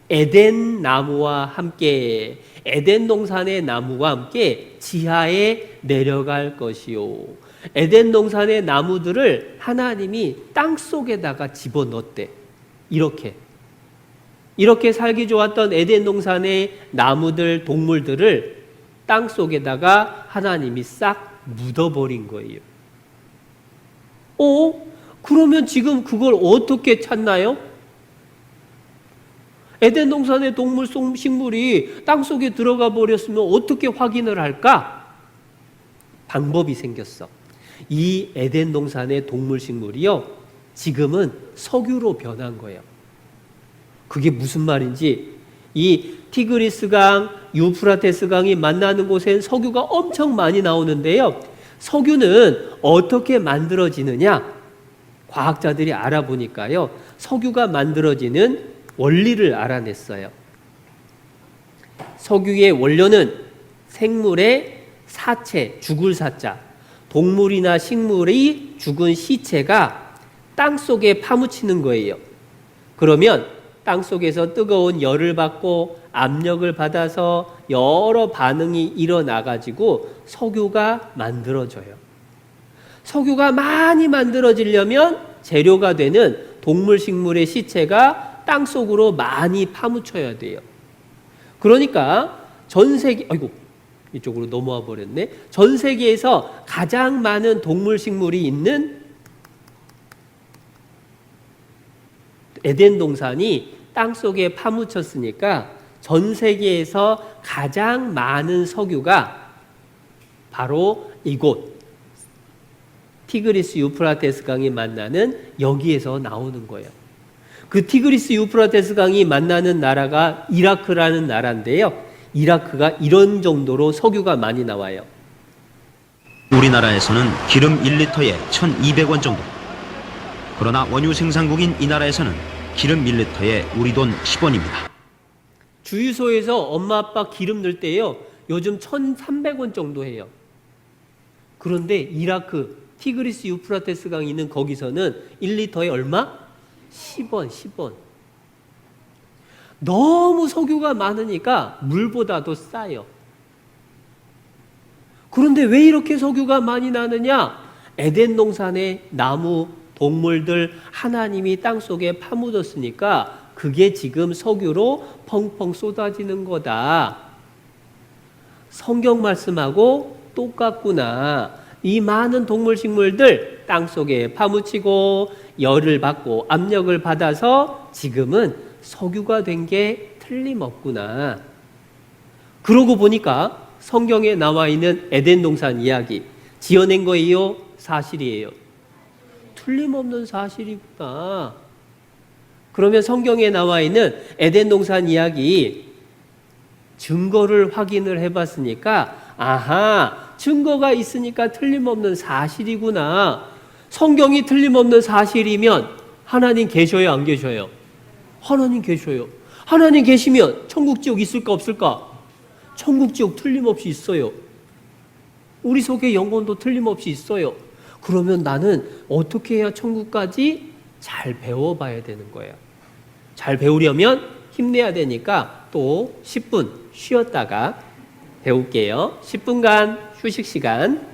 에덴 나무와 함께, 에덴 동산의 나무와 함께 지하에 내려갈 것이요. 에덴 동산의 나무들을 하나님이 땅 속에다가 집어넣었대. 이렇게 살기 좋았던 에덴 동산의 나무들, 동물들을 땅 속에다가 하나님이 싹 묻어버린 거예요. 그러면 지금 그걸 어떻게 찾나요? 에덴 동산의 동물, 식물이 땅 속에 들어가 버렸으면 어떻게 확인을 할까? 방법이 생겼어. 이 에덴 동산의 동물, 식물이요, 지금은 석유로 변한 거예요. 그게 무슨 말인지, 이 티그리스 강, 유프라테스 강이 만나는 곳엔 석유가 엄청 많이 나오는데요. 석유는 어떻게 만들어지느냐? 과학자들이 알아보니까요, 석유가 만들어지는 원리를 알아냈어요. 석유의 원료는 생물의 사체, 죽을 사자, 동물이나 식물이 죽은 시체가 땅 속에 파묻히는 거예요. 그러면 땅 속에서 뜨거운 열을 받고 압력을 받아서 여러 반응이 일어나가지고 석유가 만들어져요. 석유가 많이 만들어지려면 재료가 되는 동물, 식물의 시체가 땅 속으로 많이 파묻혀야 돼요. 그러니까 전 세계, 이쪽으로 넘어와 버렸네. 전 세계에서 가장 많은 동물, 식물이 있는 에덴 동산이 땅 속에 파묻혔으니까 전 세계에서 가장 많은 석유가 바로 이곳 티그리스 유프라테스 강이 만나는 여기에서 나오는 거예요. 그 티그리스 유프라테스 강이 만나는 나라가 이라크라는 나라인데요. 이라크가 이런 정도로 석유가 많이 나와요. 우리나라에서는 기름 1리터에 1,200원 정도. 그러나 원유 생산국인 이 나라에서는 기름 1리터에 우리 돈 10원입니다. 주유소에서 엄마 아빠 기름 넣을 때요. 요즘 1,300원 정도 해요. 그런데 이라크 티그리스 유프라테스 강이 있는 거기서는 1리터에 얼마? 10원. 너무 석유가 많으니까 물보다도 싸요. 그런데 왜 이렇게 석유가 많이 나느냐? 에덴 동산의 나무, 동물들 하나님이 땅속에 파묻었으니까 그게 지금 석유로 펑펑 쏟아지는 거다. 성경 말씀하고 똑같구나. 이 많은 동물 식물들 땅속에 파묻히고 열을 받고 압력을 받아서 지금은 석유가 된 게 틀림없구나. 그러고 보니까 성경에 나와 있는 에덴 동산 이야기 지어낸 거예요? 사실이에요? 틀림없는 사실이구나. 그러면 성경에 나와 있는 에덴 동산 이야기 증거를 확인을 해봤으니까 아하, 증거가 있으니까 틀림없는 사실이구나. 성경이 틀림없는 사실이면 하나님 계셔요, 안 계셔요? 하나님 계셔요. 하나님 계시면 천국 지옥 있을까 없을까? 천국 지옥 틀림없이 있어요. 우리 속에 영혼도 틀림없이 있어요. 그러면 나는 어떻게 해야 천국까지 잘 배워봐야 되는 거예요. 잘 배우려면 힘내야 되니까 또 10분 쉬었다가 배울게요. 10분간 휴식 시간.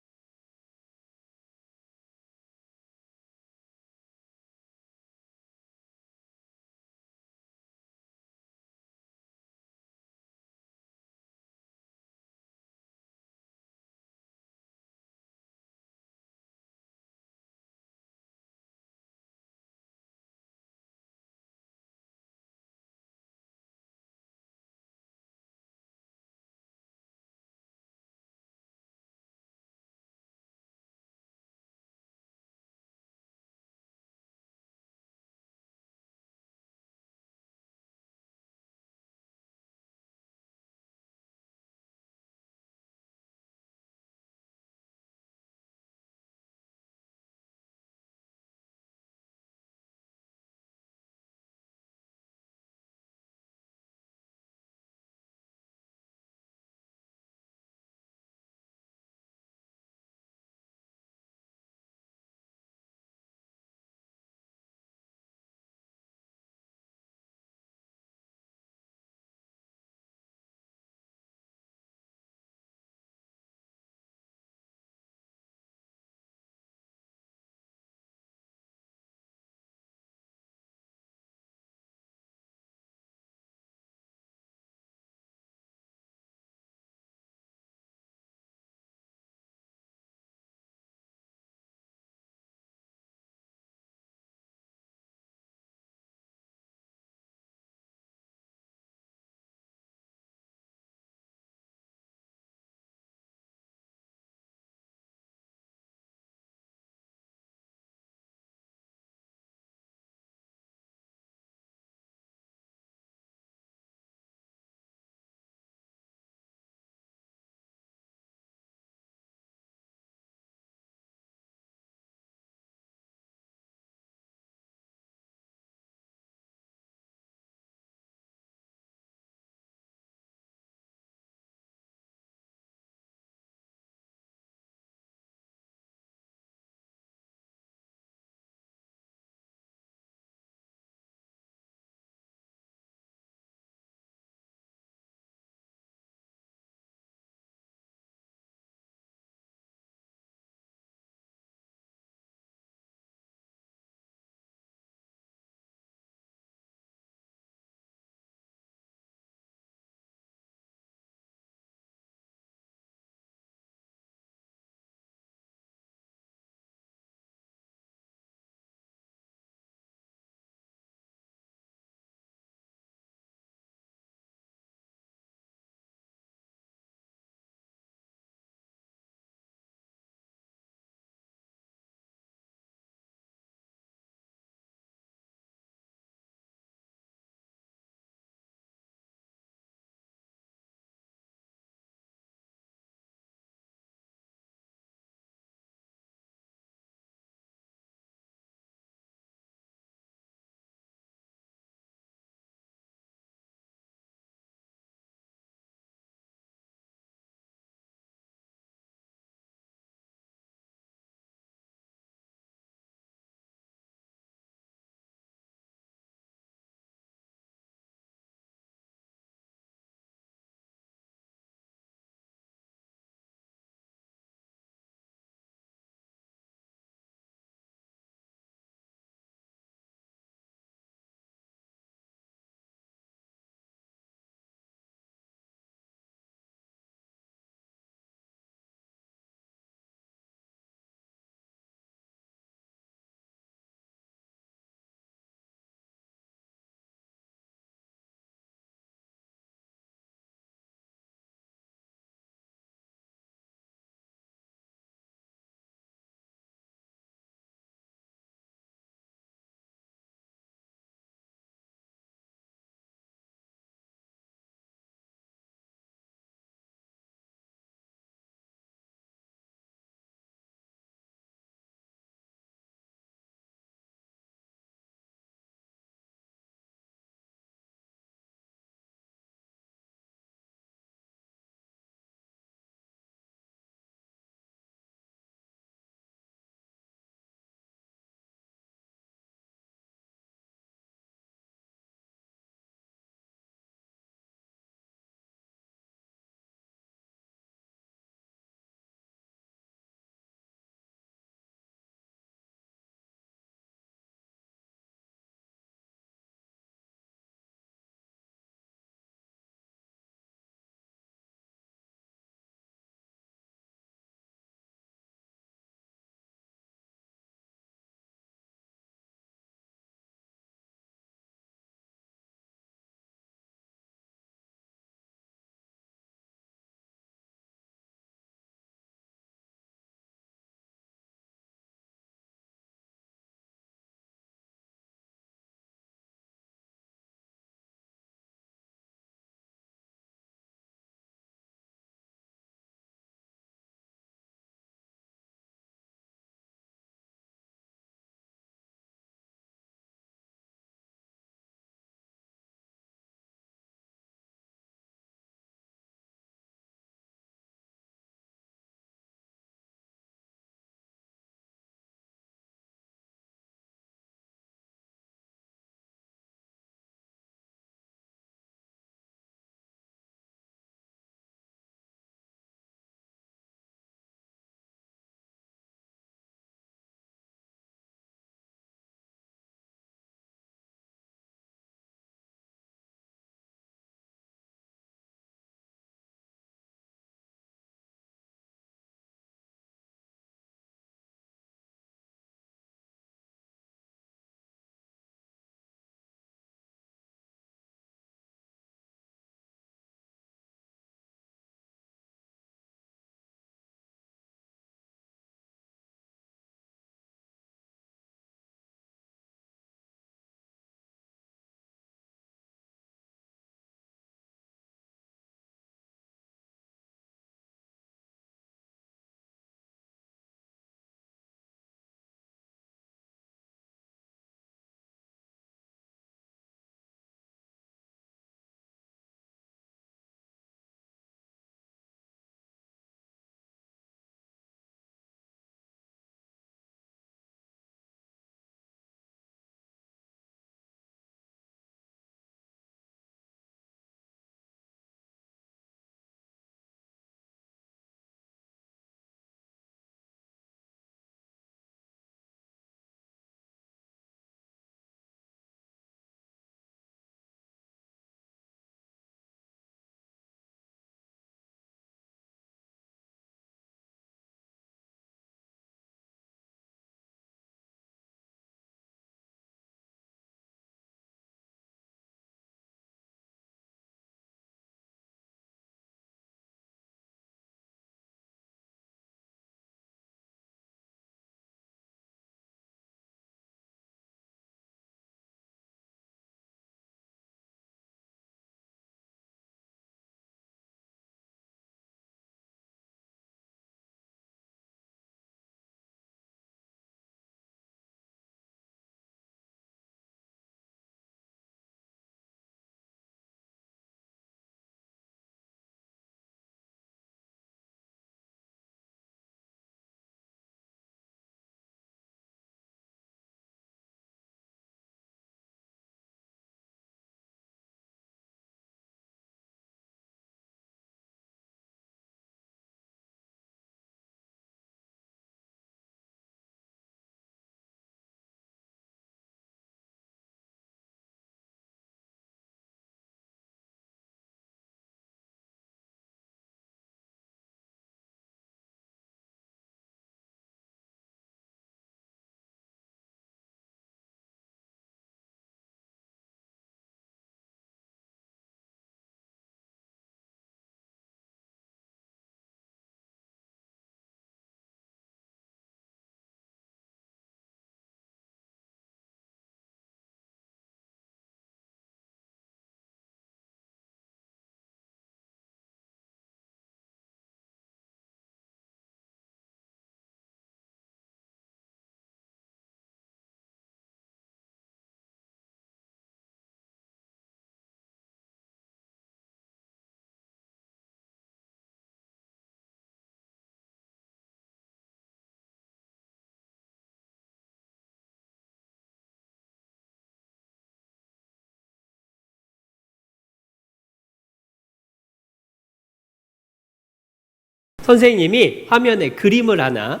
선생님이 화면에 그림을 하나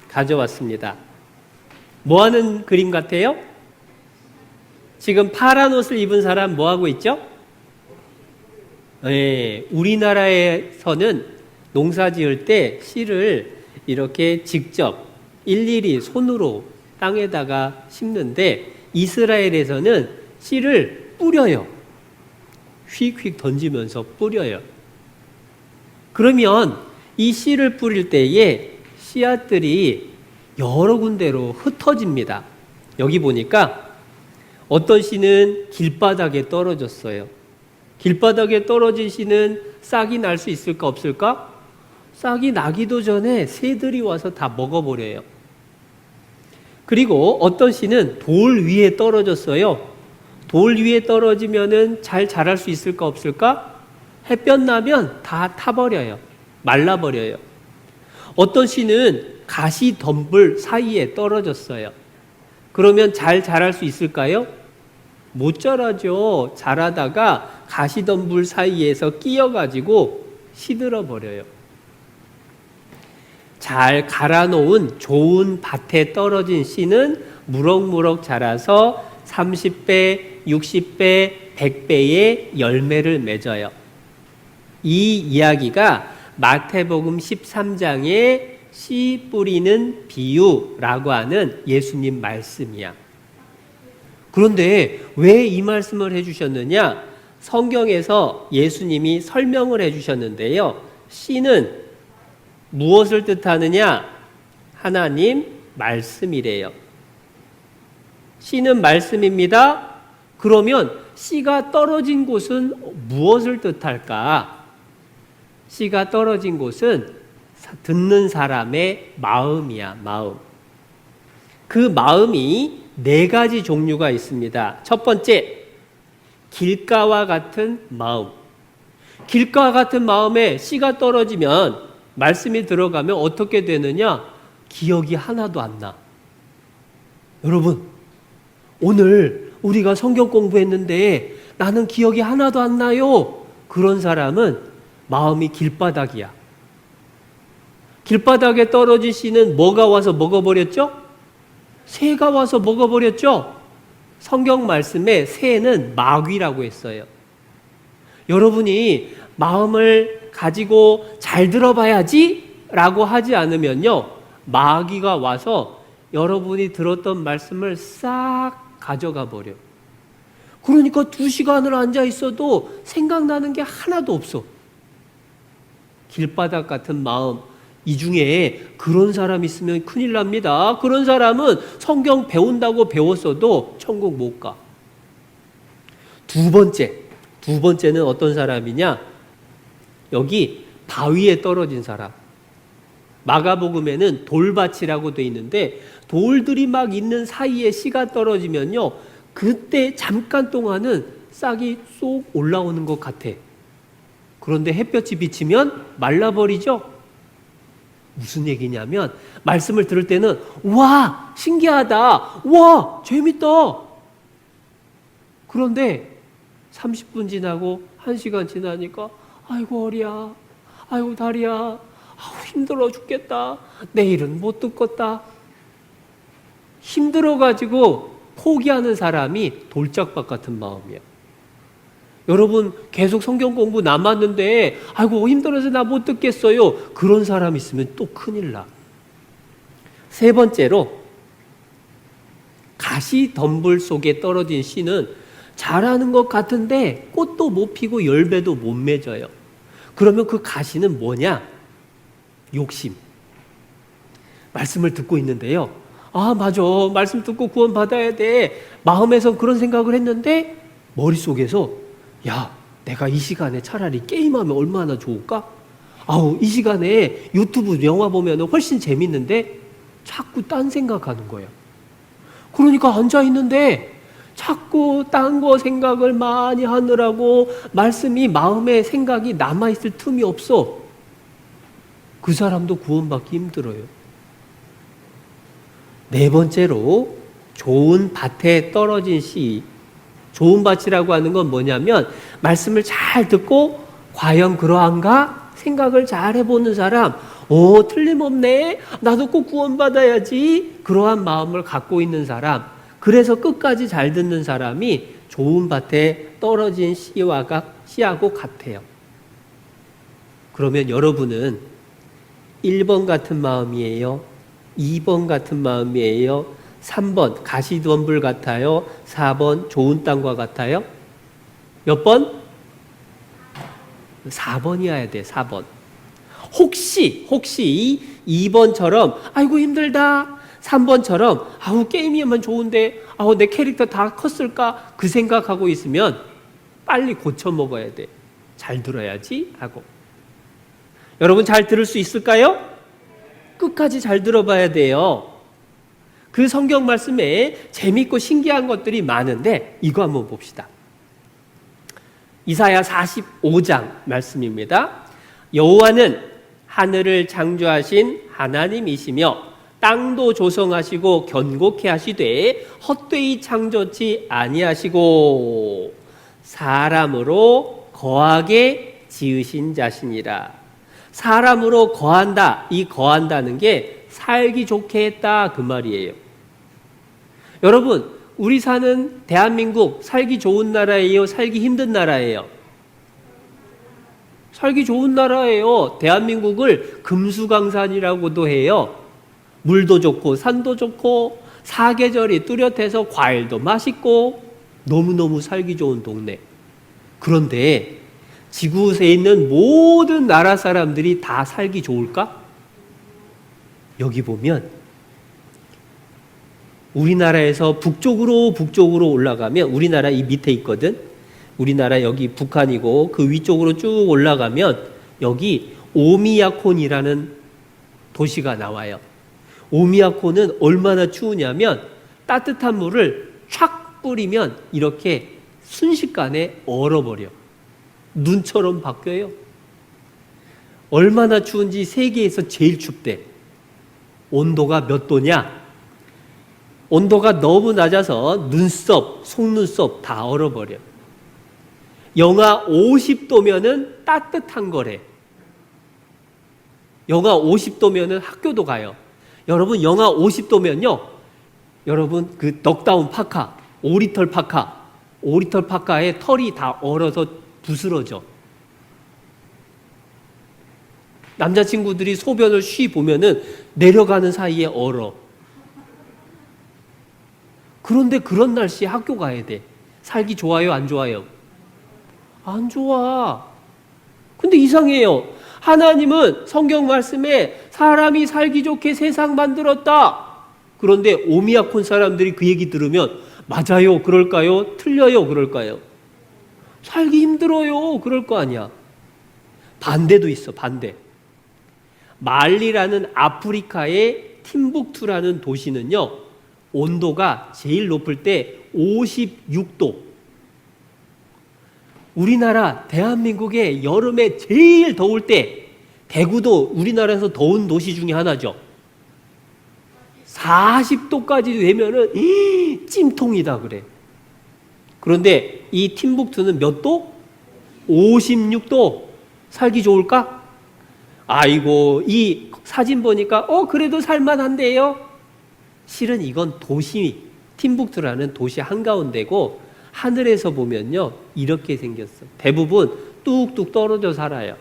가져왔습니다. 뭐 하는 그림 같아요? 지금 파란 옷을 입은 사람 뭐 하고 있죠? 네, 우리나라에서는 농사 지을 때 씨를 이렇게 직접 일일이 손으로 땅에다가 심는데 이스라엘에서는 씨를 뿌려요. 휙휙 던지면서 뿌려요. 그러면 이 씨를 뿌릴 때에 씨앗들이 여러 군데로 흩어집니다. 여기 보니까 어떤 씨는 길바닥에 떨어졌어요. 길바닥에 떨어진 씨는 싹이 날 수 있을까 없을까? 싹이 나기도 전에 새들이 와서 다 먹어버려요. 그리고 어떤 씨는 돌 위에 떨어졌어요. 돌 위에 떨어지면은 잘 자랄 수 있을까 없을까? 햇볕 나면 다 타버려요. 말라버려요. 어떤 씨는 가시 덤불 사이에 떨어졌어요. 그러면 잘 자랄 수 있을까요? 못 자라죠. 자라다가 가시 덤불 사이에서 끼어가지고 시들어 버려요. 잘 갈아놓은 좋은 밭에 떨어진 씨는 무럭무럭 자라서 30배, 60배, 100배의 열매를 맺어요. 이 이야기가 마태복음 13장의 씨 뿌리는 비유라고 하는 예수님 말씀이야. 그런데 왜 이 말씀을 해주셨느냐? 성경에서 예수님이 설명을 해주셨는데요. 씨는 무엇을 뜻하느냐? 하나님 말씀이래요. 씨는 말씀입니다. 그러면 씨가 떨어진 곳은 무엇을 뜻할까? 씨가 떨어진 곳은 듣는 사람의 마음이야, 마음. 그 마음이 4가지 종류가 있습니다. 첫 번째, 길가와 같은 마음. 길가와 같은 마음에 씨가 떨어지면 말씀이 들어가면 어떻게 되느냐? 기억이 하나도 안 나. 여러분, 오늘 우리가 성경 공부했는데 나는 기억이 하나도 안 나요. 그런 사람은 마음이 길바닥이야. 길바닥에 떨어진 씨는 뭐가 와서 먹어버렸죠? 새가 와서 먹어버렸죠? 성경 말씀에 새는 마귀라고 했어요. 여러분이 마음을 가지고 잘 들어봐야지 라고 하지 않으면요, 마귀가 와서 여러분이 들었던 말씀을 싹 가져가 버려. 그러니까 2시간을 앉아 있어도 생각나는 게 하나도 없어. 길바닥 같은 마음, 이 중에 그런 사람 있으면 큰일 납니다. 그런 사람은 성경 배운다고 배웠어도 천국 못 가. 두 번째는 어떤 사람이냐? 여기 바위에 떨어진 사람. 마가복음에는 돌밭이라고 돼 있는데 돌들이 막 있는 사이에 씨가 떨어지면요, 그때 잠깐 동안은 싹이 쏙 올라오는 것 같아. 그런데 햇볕이 비치면 말라버리죠? 무슨 얘기냐면 말씀을 들을 때는 와, 신기하다, 와, 재밌다. 그런데 30분 지나고 1시간 지나니까 아이고 허리야, 아이고 다리야, 아우 힘들어 죽겠다, 내일은 못 듣겠다. 힘들어가지고 포기하는 사람이 돌짝밭 같은 마음이야. 여러분 계속 성경 공부 남았는데 아이고 힘들어서 나 못 듣겠어요. 그런 사람 있으면 또 큰일 나. 세 번째로, 가시 덤불 속에 떨어진 씨는 잘하는 것 같은데 꽃도 못 피고 열매도 못 맺어요. 그러면 그 가시는 뭐냐? 욕심. 말씀을 듣고 있는데요, 아 맞아, 말씀 듣고 구원 받아야 돼, 마음에서 그런 생각을 했는데 머릿속에서 야, 내가 이 시간에 차라리 게임하면 얼마나 좋을까? 아우, 이 시간에 유튜브 영화 보면 훨씬 재밌는데 자꾸 딴 생각하는 거예요. 그러니까 앉아있는데 자꾸 딴 거 생각을 많이 하느라고 말씀이 마음에 생각이 남아있을 틈이 없어. 그 사람도 구원받기 힘들어요. 네 번째로, 좋은 밭에 떨어진 씨. 좋은 밭이라고 하는 건 뭐냐면 말씀을 잘 듣고 과연 그러한가 생각을 잘 해보는 사람, 틀림없네. 나도 꼭 구원받아야지. 그러한 마음을 갖고 있는 사람, 그래서 끝까지 잘 듣는 사람이 좋은 밭에 떨어진 씨하고 같아요. 그러면 여러분은 1번 같은 마음이에요? 2번 같은 마음이에요? 3번 가시덤불 같아요? 4번 좋은 땅과 같아요? 몇 번? 4번이어야 돼. 4번. 혹시 2번처럼 아이고 힘들다, 3번처럼 아우 게임이면 좋은데 아우 내 캐릭터 다 컸을까, 그 생각하고 있으면 빨리 고쳐 먹어야 돼. 잘 들어야지 하고. 여러분 잘 들을 수 있을까요? 끝까지 잘 들어봐야 돼요. 그 성경 말씀에 재밌고 신기한 것들이 많은데 이거 한번 봅시다. 이사야 45장 말씀입니다. 여호와는 하늘을 창조하신 하나님이시며 땅도 조성하시고 견고케 하시되 헛되이 창조치 아니하시고 사람으로 거하게 지으신 자시니라. 사람으로 거한다. 이 거한다는 게 살기 좋게 했다 그 말이에요. 여러분, 우리 사는 대한민국 살기 좋은 나라예요? 살기 힘든 나라예요? 살기 좋은 나라예요. 대한민국을 금수강산이라고도 해요. 물도 좋고 산도 좋고 사계절이 뚜렷해서 과일도 맛있고 너무너무 살기 좋은 동네. 그런데 지구에 있는 모든 나라 사람들이 다 살기 좋을까? 여기 보면 우리나라에서 북쪽으로 올라가면, 우리나라 이 밑에 있거든. 우리나라 여기 북한이고 그 위쪽으로 쭉 올라가면 여기 오미야콘이라는 도시가 나와요. 오미야콘은 얼마나 추우냐면 따뜻한 물을 촥 뿌리면 이렇게 순식간에 얼어버려. 눈처럼 바뀌어요. 얼마나 추운지 세계에서 제일 춥대. 온도가 몇 도냐? 온도가 너무 낮아서 눈썹, 속눈썹 다 얼어버려. 영하 50도면은 따뜻한 거래. 영하 50도면은 학교도 가요. 여러분, 영하 50도면요. 여러분, 그 넉다운 파카, 오리털 파카에 털이 다 얼어서 부스러져. 남자친구들이 소변을 쉬 보면은 내려가는 사이에 얼어. 그런데 그런 날씨에 학교 가야 돼. 살기 좋아요, 안 좋아요? 안 좋아. 근데 이상해요. 하나님은 성경 말씀에 사람이 살기 좋게 세상 만들었다. 그런데 오미야콘 사람들이 그 얘기 들으면 맞아요, 그럴까요? 틀려요, 그럴까요? 살기 힘들어요, 그럴 거 아니야. 반대도 있어, 반대. 말리라는 아프리카의 팀북투라는 도시는요, 온도가 제일 높을 때 56도. 우리나라 대한민국의 여름에 제일 더울 때 대구도 우리나라에서 더운 도시 중에 하나죠. 40도까지 되면은 찜통이다 그래. 그런데 이 팀북투는 몇 도? 56도. 살기 좋을까? 아이고, 이 사진 보니까 그래도 살만한데요. 실은 이건 도시, 팀북투라는 도시 한가운데고 하늘에서 보면요 이렇게 생겼어. 대부분 뚝뚝 떨어져 살아요.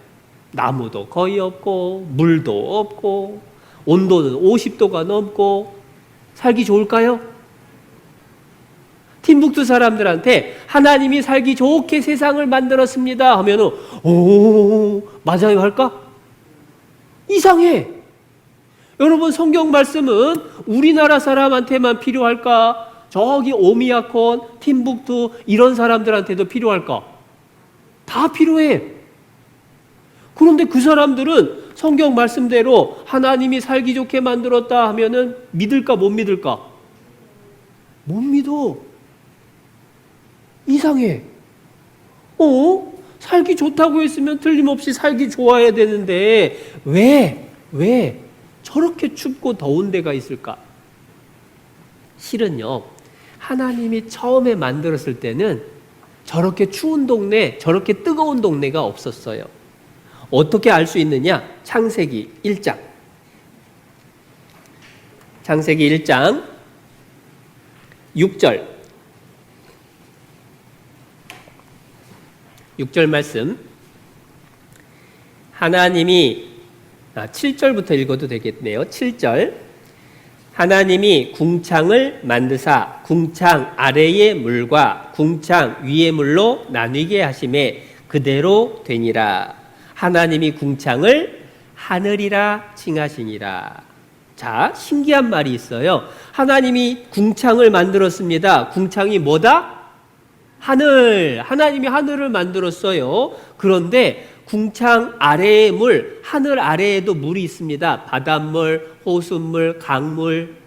나무도 거의 없고 물도 없고 온도는 50도가 넘고. 살기 좋을까요? 팀북투 사람들한테 하나님이 살기 좋게 세상을 만들었습니다 하면은 오 맞아요 할까? 이상해. 여러분, 성경 말씀은 우리나라 사람한테만 필요할까? 저기 오미야콘, 팀북투 이런 사람들한테도 필요할까? 다 필요해. 그런데 그 사람들은 성경 말씀대로 하나님이 살기 좋게 만들었다 하면은 믿을까 못 믿을까? 못 믿어. 이상해. 살기 좋다고 했으면 틀림없이 살기 좋아야 되는데 왜 저렇게 춥고 더운 데가 있을까? 실은요, 하나님이 처음에 만들었을 때는 저렇게 추운 동네, 저렇게 뜨거운 동네가 없었어요. 어떻게 알 수 있느냐? 창세기 1장. 창세기 1장 6절. 6절 말씀. 하나님이 7절부터 읽어도 되겠네요. 7절. 하나님이 궁창을 만드사 궁창 아래의 물과 궁창 위의 물로 나뉘게 하심에 그대로 되니라. 하나님이 궁창을 하늘이라 칭하시니라. 자, 신기한 말이 있어요. 하나님이 궁창을 만들었습니다. 궁창이 뭐다? 하늘. 하나님이 하늘을 만들었어요. 그런데 궁창 아래의 물, 하늘 아래에도 물이 있습니다. 바닷물, 호수물, 강물.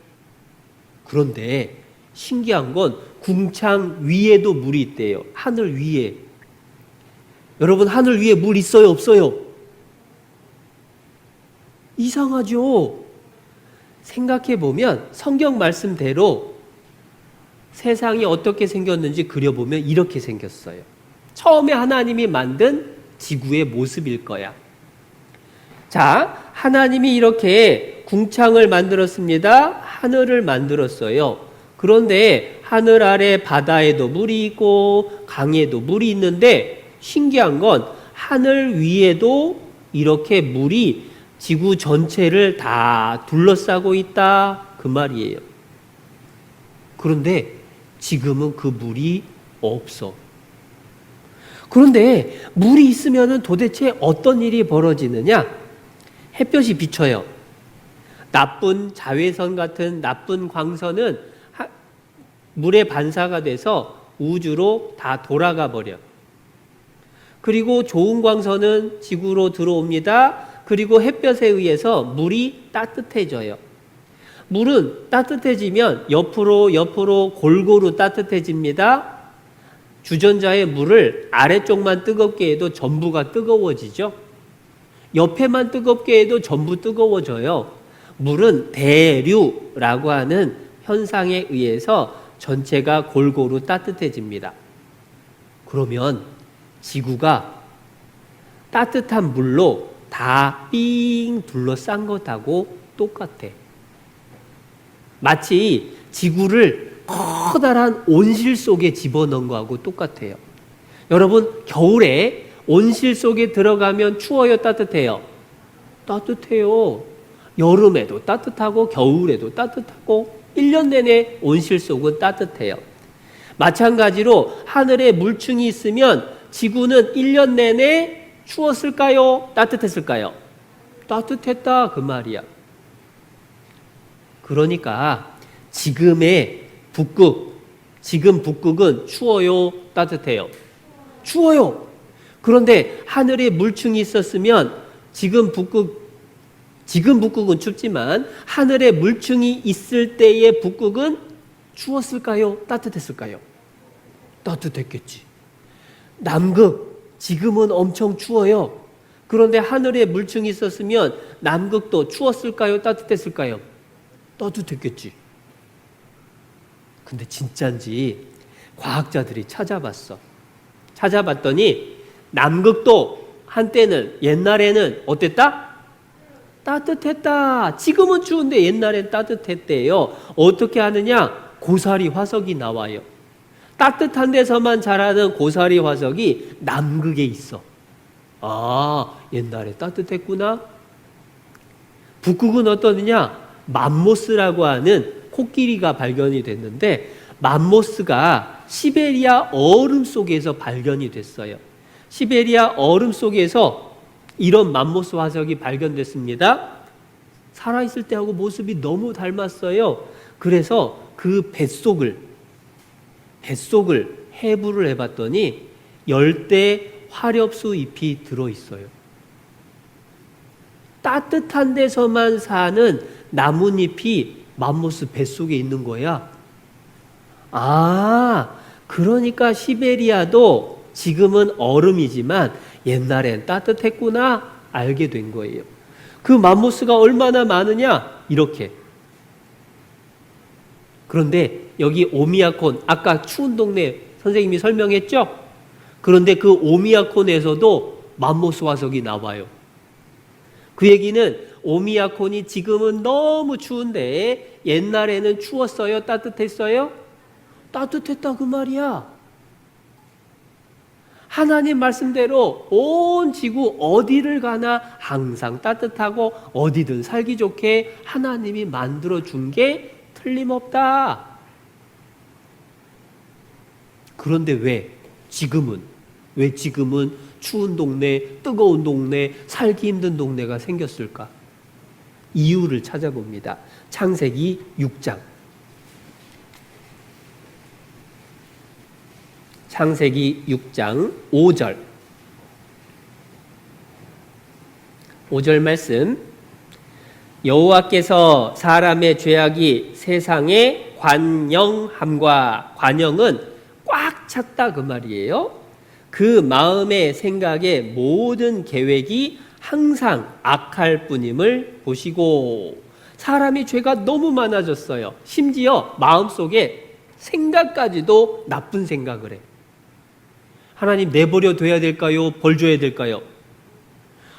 그런데 신기한 건 궁창 위에도 물이 있대요. 하늘 위에. 여러분, 하늘 위에 물 있어요, 없어요? 이상하죠? 생각해 보면 성경 말씀대로 세상이 어떻게 생겼는지 그려보면 이렇게 생겼어요. 처음에 하나님이 만든 지구의 모습일 거야. 자, 하나님이 이렇게 궁창을 만들었습니다. 하늘을 만들었어요. 그런데 하늘 아래 바다에도 물이 있고 강에도 물이 있는데 신기한 건 하늘 위에도 이렇게 물이 지구 전체를 다 둘러싸고 있다, 그 말이에요. 그런데 지금은 그 물이 없어. 그런데 물이 있으면 도대체 어떤 일이 벌어지느냐? 햇볕이 비쳐요. 나쁜 자외선 같은 나쁜 광선은 물의 반사가 돼서 우주로 다 돌아가 버려. 그리고 좋은 광선은 지구로 들어옵니다. 그리고 햇볕에 의해서 물이 따뜻해져요. 물은 따뜻해지면 옆으로 골고루 따뜻해집니다. 주전자의 물을 아래쪽만 뜨겁게 해도 전부가 뜨거워지죠. 옆에만 뜨겁게 해도 전부 뜨거워져요. 물은 대류라고 하는 현상에 의해서 전체가 골고루 따뜻해집니다. 그러면 지구가 따뜻한 물로 다 삥 둘러싼 것하고 똑같아. 마치 지구를 커다란 온실 속에 집어넣은 거하고 똑같아요. 여러분, 겨울에 온실 속에 들어가면 추워요, 따뜻해요? 따뜻해요. 여름에도 따뜻하고 겨울에도 따뜻하고 1년 내내 온실 속은 따뜻해요. 마찬가지로 하늘에 물층이 있으면 지구는 1년 내내 추웠을까요? 따뜻했을까요? 따뜻했다, 그 말이야. 그러니까 지금 북극은 추워요, 따뜻해요? 추워요. 그런데 하늘에 물층이 있었으면 지금 북극은 춥지만 하늘에 물층이 있을 때의 북극은 추웠을까요? 따뜻했을까요? 따뜻했겠지. 남극, 지금은 엄청 추워요. 그런데 하늘에 물층이 있었으면 남극도 추웠을까요? 따뜻했을까요? 따뜻했겠지. 근데 진짠지 과학자들이 찾아봤어. 찾아봤더니 남극도 한때는, 옛날에는 어땠다? 따뜻했다. 지금은 추운데 옛날엔 따뜻했대요. 어떻게 하느냐? 고사리 화석이 나와요. 따뜻한 데서만 자라는 고사리 화석이 남극에 있어. 아, 옛날에 따뜻했구나. 북극은 어떠느냐? 맘모스라고 하는 코끼리가 발견이 됐는데 맘모스가 시베리아 얼음 속에서 발견이 됐어요. 시베리아 얼음 속에서 이런 맘모스 화석이 발견됐습니다. 살아있을 때하고 모습이 너무 닮았어요. 그래서 그 뱃속을 해부를 해봤더니 열대 화렵수 잎이 들어있어요. 따뜻한 데서만 사는 나뭇잎이 맘모스 뱃속에 있는 거야. 아, 그러니까 시베리아도 지금은 얼음이지만 옛날엔 따뜻했구나 알게 된 거예요. 그 맘모스가 얼마나 많으냐? 이렇게. 그런데 여기 오미야콘, 아까 추운 동네 선생님이 설명했죠? 그런데 그 오미야콘에서도 맘모스 화석이 나와요. 그 얘기는 오미야콘이 지금은 너무 추운데 옛날에는 추웠어요? 따뜻했어요? 따뜻했다 그 말이야. 하나님 말씀대로 온 지구 어디를 가나 항상 따뜻하고 어디든 살기 좋게 하나님이 만들어준 게 틀림없다. 그런데 왜 지금은 추운 동네, 뜨거운 동네, 살기 힘든 동네가 생겼을까? 이유를 찾아봅니다. 창세기 6장. 창세기 6장 5절. 5절 말씀. 여호와께서 사람의 죄악이 세상에 관영함과, 관영은 꽉 찼다 그 말이에요. 그 마음의 생각의 모든 계획이 항상 악할 뿐임을 보시고, 사람이 죄가 너무 많아졌어요. 심지어 마음속에 생각까지도 나쁜 생각을 해. 하나님 내버려 둬야 될까요? 벌 줘야 될까요?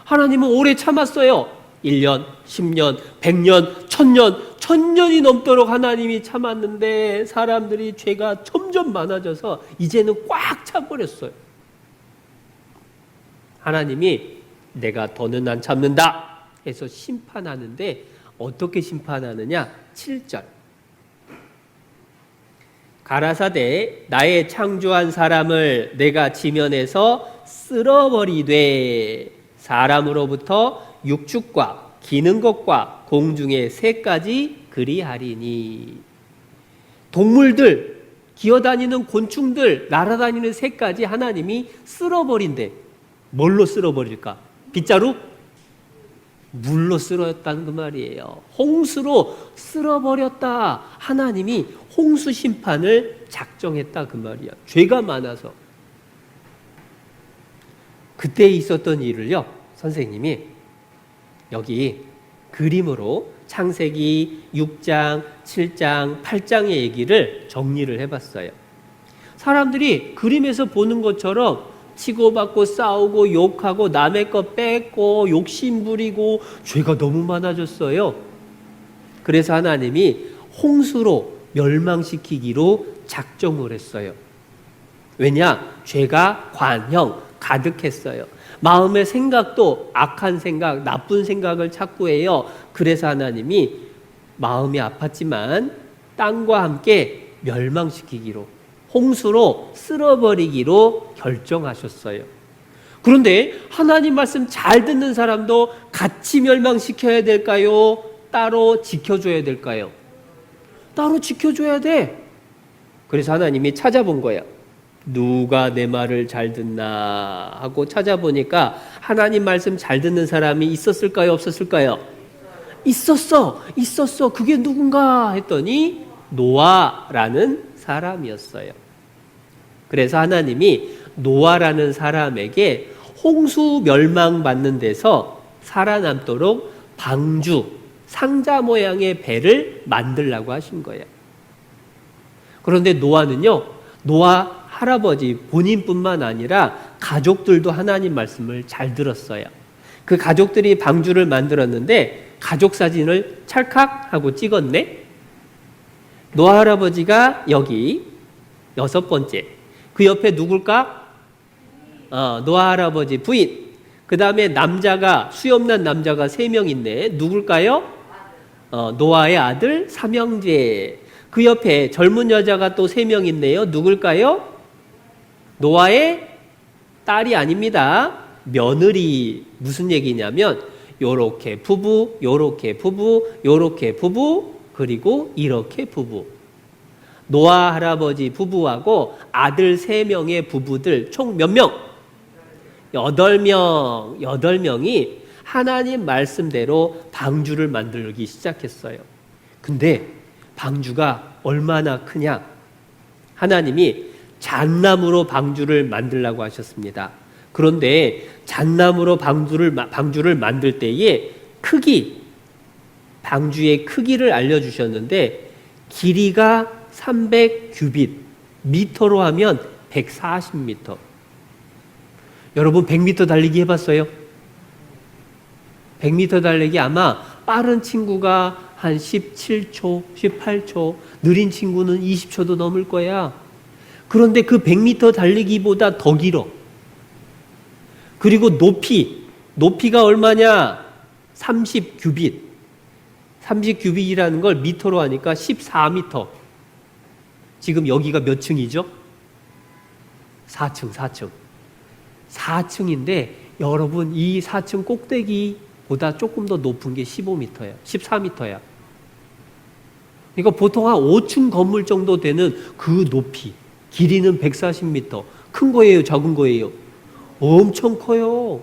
하나님은 오래 참았어요. 1년, 10년, 100년, 1000년, 1000년이 넘도록 하나님이 참았는데 사람들이 죄가 점점 많아져서 이제는 꽉 차버렸어요. 하나님이 내가 더는 안 참는다 해서 심판하는데 어떻게 심판하느냐? 7절. 가라사대 나의 창조한 사람을 내가 지면에서 쓸어버리되 사람으로부터 육축과 기는 것과 공중의 새까지 그리하리니. 동물들, 기어다니는 곤충들, 날아다니는 새까지 하나님이 쓸어버린대. 뭘로 쓸어버릴까? 빗자루? 물로 쓸었다는 그 말이에요. 홍수로 쓸어버렸다. 하나님이 홍수 심판을 작정했다 그 말이야. 죄가 많아서. 그때 있었던 일을요, 선생님이 여기 그림으로 창세기 6장, 7장, 8장의 얘기를 정리를 해봤어요. 사람들이 그림에서 보는 것처럼 치고받고 싸우고 욕하고 남의 거 뺏고 욕심 부리고 죄가 너무 많아졌어요. 그래서 하나님이 홍수로 멸망시키기로 작정을 했어요. 왜냐? 죄가 관형 가득했어요. 마음의 생각도 악한 생각, 나쁜 생각을 자꾸 해요. 그래서 하나님이 마음이 아팠지만 땅과 함께 멸망시키기로, 홍수로 쓸어버리기로 결정하셨어요. 그런데 하나님 말씀 잘 듣는 사람도 같이 멸망시켜야 될까요? 따로 지켜줘야 될까요? 따로 지켜줘야 돼. 그래서 하나님이 찾아본 거예요. 누가 내 말을 잘 듣나 하고 찾아보니까 하나님 말씀 잘 듣는 사람이 있었을까요? 없었을까요? 있었어. 그게 누군가 했더니 노아라는 사람이었어요. 그래서 하나님이 노아라는 사람에게 홍수 멸망받는 데서 살아남도록 방주, 상자 모양의 배를 만들라고 하신 거예요. 그런데 노아는요, 노아 할아버지 본인뿐만 아니라 가족들도 하나님 말씀을 잘 들었어요. 그 가족들이 방주를 만들었는데 가족 사진을 찰칵 하고 찍었네. 노아 할아버지가 여기 6번째. 그 옆에 누굴까? 노아 할아버지 부인. 그 다음에 남자가, 수염난 남자가 3명 있네. 누굴까요? 노아의 아들 삼형제. 그 옆에 젊은 여자가 또 3명 있네요. 누굴까요? 노아의 딸이 아닙니다. 며느리. 무슨 얘기냐면 요렇게 부부, 요렇게 부부, 요렇게 부부, 그리고 이렇게 부부. 노아 할아버지 부부하고 아들 3명의 부부들 총 몇 명? 8명. 8명이 하나님 말씀대로 방주를 만들기 시작했어요. 근데 방주가 얼마나 크냐? 하나님이 잣나무로 방주를 만들라고 하셨습니다. 그런데 잣나무로 방주를 만들 때에 크기, 방주의 크기를 알려주셨는데 길이가 300규빗, 미터로 하면 140미터. 여러분 100미터 달리기 해봤어요? 100m 달리기 아마 빠른 친구가 한 17초, 18초, 느린 친구는 20초도 넘을 거야. 그런데 그 100m 달리기보다 더 길어. 그리고 높이가 얼마냐? 30규빗. 30규빗이라는 걸 미터로 하니까 14m. 지금 여기가 몇 층이죠? 4층. 4층인데 여러분 이 4층 꼭대기보다 조금 더 높은 게 15m야. 14m야. 그러니까 보통 한 5층 건물 정도 되는 그 높이. 길이는 140m. 큰 거예요, 작은 거예요? 엄청 커요.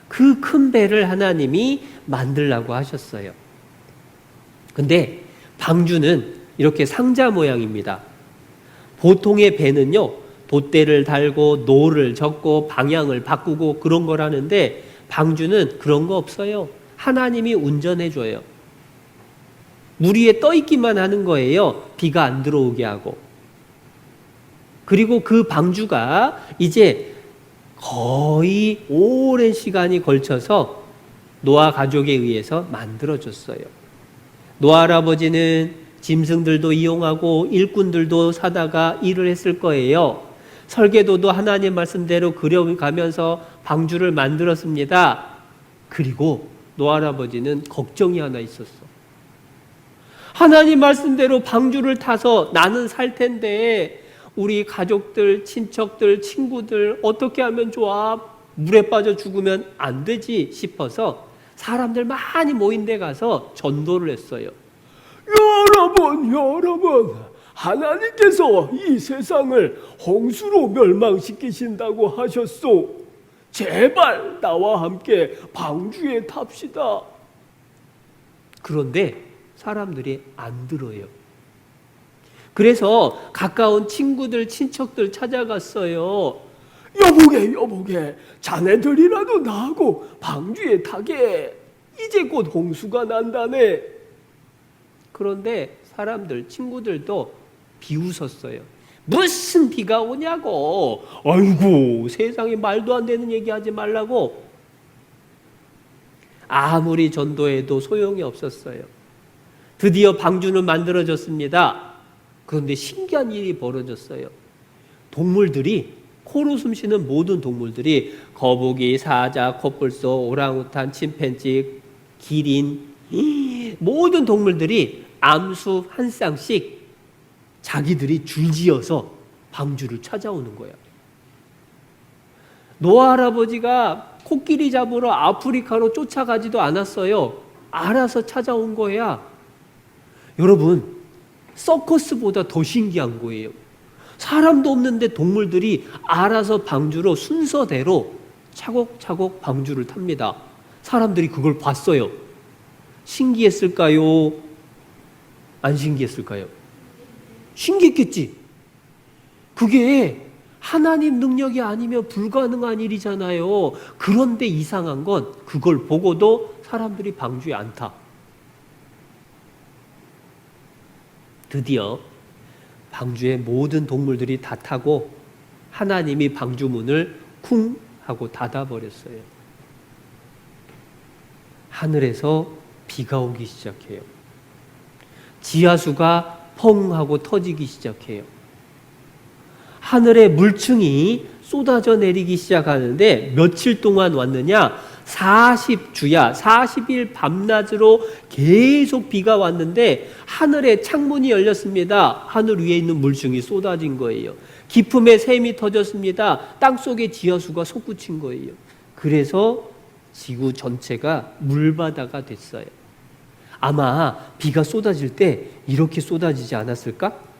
그 큰 배를 하나님이 만들라고 하셨어요. 근데 방주는 이렇게 상자 모양입니다. 보통의 배는요, 돛대를 달고 노를 젓고 방향을 바꾸고 그런 거라는데 방주는 그런 거 없어요. 하나님이 운전해 줘요. 물 위에 떠 있기만 하는 거예요. 비가 안 들어오게 하고. 그리고 그 방주가 이제 거의 오랜 시간이 걸쳐서 노아 가족에 의해서 만들어졌어요. 노아 할아버지는 짐승들도 이용하고 일꾼들도 사다가 일을 했을 거예요. 설계도도 하나님 말씀대로 그려가면서 방주를 만들었습니다. 그리고 노아 할아버지는 걱정이 하나 있었어. 하나님 말씀대로 방주를 타서 나는 살 텐데 우리 가족들, 친척들, 친구들 어떻게 하면 좋아? 물에 빠져 죽으면 안 되지 싶어서 사람들 많이 모인 데 가서 전도를 했어요. 여러분, 하나님께서 이 세상을 홍수로 멸망시키신다고 하셨소. 제발 나와 함께 방주에 탑시다. 그런데 사람들이 안 들어요. 그래서 가까운 친구들, 친척들 찾아갔어요. 여보게, 자네들이라도 나하고 방주에 타게. 이제 곧 홍수가 난다네. 그런데 사람들, 친구들도 비웃었어요. 무슨 비가 오냐고. 아이고, 세상에 말도 안 되는 얘기하지 말라고. 아무리 전도해도 소용이 없었어요. 드디어 방주는 만들어졌습니다. 그런데 신기한 일이 벌어졌어요. 동물들이, 코로 숨쉬는 모든 동물들이 거북이, 사자, 코뿔소, 오랑우탄, 침팬지, 기린, 모든 동물들이 암수 한 쌍씩 자기들이 줄지어서 방주를 찾아오는 거야. 노아 할아버지가 코끼리 잡으러 아프리카로 쫓아가지도 않았어요. 알아서 찾아온 거야. 여러분, 서커스보다 더 신기한 거예요. 사람도 없는데 동물들이 알아서 방주로 순서대로 차곡차곡 방주를 탑니다. 사람들이 그걸 봤어요. 신기했을까요? 안 신기했을까요? 신기했겠지. 그게 하나님 능력이 아니면 불가능한 일이잖아요. 그런데 이상한 건 그걸 보고도 사람들이 방주에 안 타. 드디어 방주의 모든 동물들이 다 타고 하나님이 방주 문을 쿵 하고 닫아버렸어요. 하늘에서 비가 오기 시작해요. 지하수가 펑 하고 터지기 시작해요. 하늘에 물층이 쏟아져 내리기 시작하는데 며칠 동안 왔느냐? 40주야, 40일 밤낮으로 계속 비가 왔는데 하늘에 창문이 열렸습니다. 하늘 위에 있는 물층이 쏟아진 거예요. 깊음에 샘이 터졌습니다. 땅속에 지하수가 솟구친 거예요. 그래서 지구 전체가 물바다가 됐어요. 아마 비가 쏟아질 때 이렇게 쏟아지지 않았을까?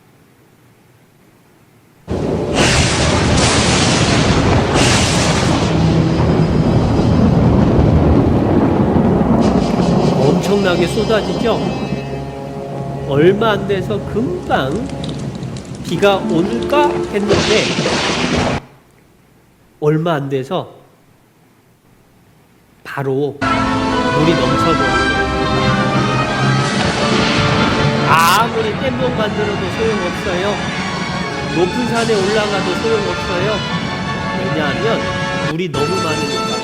엄청나게 쏟아지죠? 얼마 안 돼서 금방 비가 올까 했는데 얼마 안 돼서 바로 물이 넘쳐버려요. 아무리 댐봉 만들어도 소용없어요. 높은 산에 올라가도 소용없어요. 왜냐하면 물이 너무 많으니까.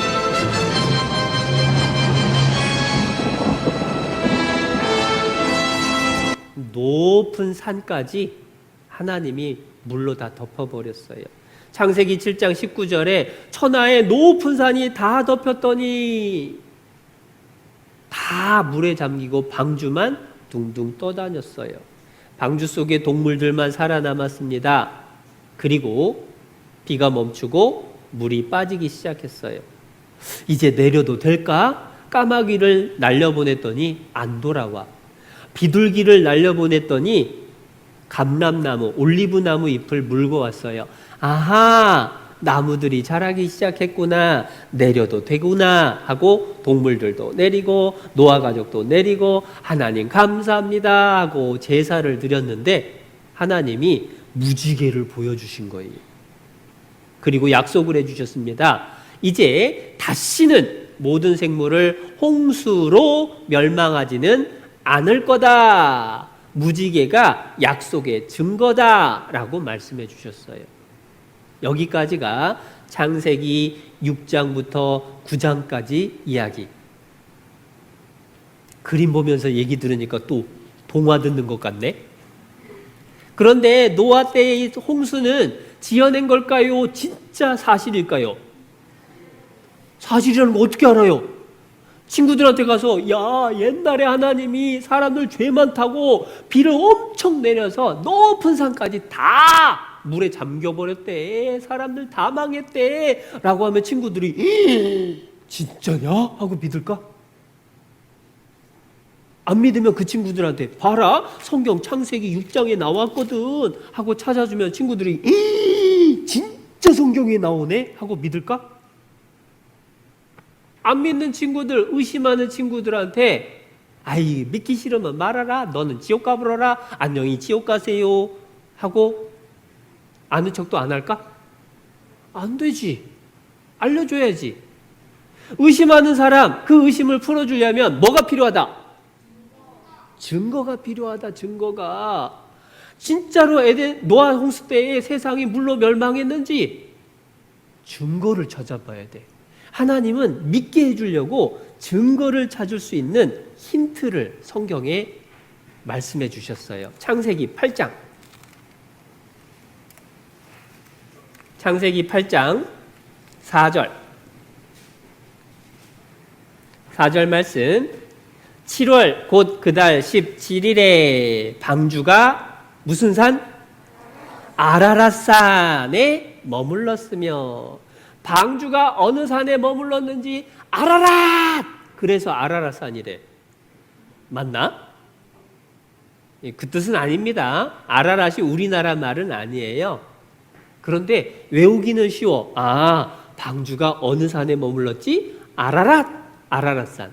높은 산까지 하나님이 물로 다 덮어버렸어요. 창세기 7장 19절에 천하의 높은 산이 다 덮였더니 다 물에 잠기고 방주만 둥둥 떠다녔어요. 방주 속에 동물들만 살아남았습니다. 그리고 비가 멈추고 물이 빠지기 시작했어요. 이제 내려도 될까? 까마귀를 날려보냈더니 안 돌아와. 비둘기를 날려보냈더니 감람나무, 올리브나무 잎을 물고 왔어요. 아하, 나무들이 자라기 시작했구나, 내려도 되구나 하고 동물들도 내리고 노아 가족도 내리고 하나님 감사합니다 하고 제사를 드렸는데 하나님이 무지개를 보여주신 거예요. 그리고 약속을 해주셨습니다. 이제 다시는 모든 생물을 홍수로 멸망하지는 않을 거다. 무지개가 약속의 증거다라고 말씀해 주셨어요. 여기까지가 창세기 6장부터 9장까지 이야기. 그림 보면서 얘기 들으니까 또 동화 듣는 것 같네. 그런데 노아 때의 홍수는 지어낸 걸까요? 진짜 사실일까요? 사실이라는 거 어떻게 알아요? 친구들한테 가서 야, 옛날에 하나님이 사람들 죄 많다고 비를 엄청 내려서 높은 산까지 다 물에 잠겨버렸대. 사람들 다 망했대. 라고 하면 친구들이 진짜냐? 하고 믿을까? 안 믿으면 그 친구들한테 봐라, 성경 창세기 6장에 나왔거든 하고 찾아주면 친구들이 진짜 성경에 나오네? 하고 믿을까? 안 믿는 친구들, 의심하는 친구들한테 아이, 믿기 싫으면 말아라, 너는 지옥 가버려라, 안녕히 지옥 가세요 하고 아는 척도 안 할까? 안 되지. 알려줘야지. 의심하는 사람, 그 의심을 풀어주려면 뭐가 필요하다? 증거가 필요하다. 증거가. 진짜로 노아 홍수 때에 세상이 물로 멸망했는지 증거를 찾아봐야 돼. 하나님은 믿게 해주려고 증거를 찾을 수 있는 힌트를 성경에 말씀해 주셨어요. 창세기 8장. 창세기 8장 4절. 4절 말씀. 7월 곧 그달 17일에 방주가 무슨 산? 아라랏산에 머물렀으며. 방주가 어느 산에 머물렀는지 아라랏! 그래서 아라랏산이래. 맞나? 그 뜻은 아닙니다. 아라랏이 우리나라 말은 아니에요. 그런데 외우기는 쉬워. 아, 방주가 어느 산에 머물렀지? 아라랏산.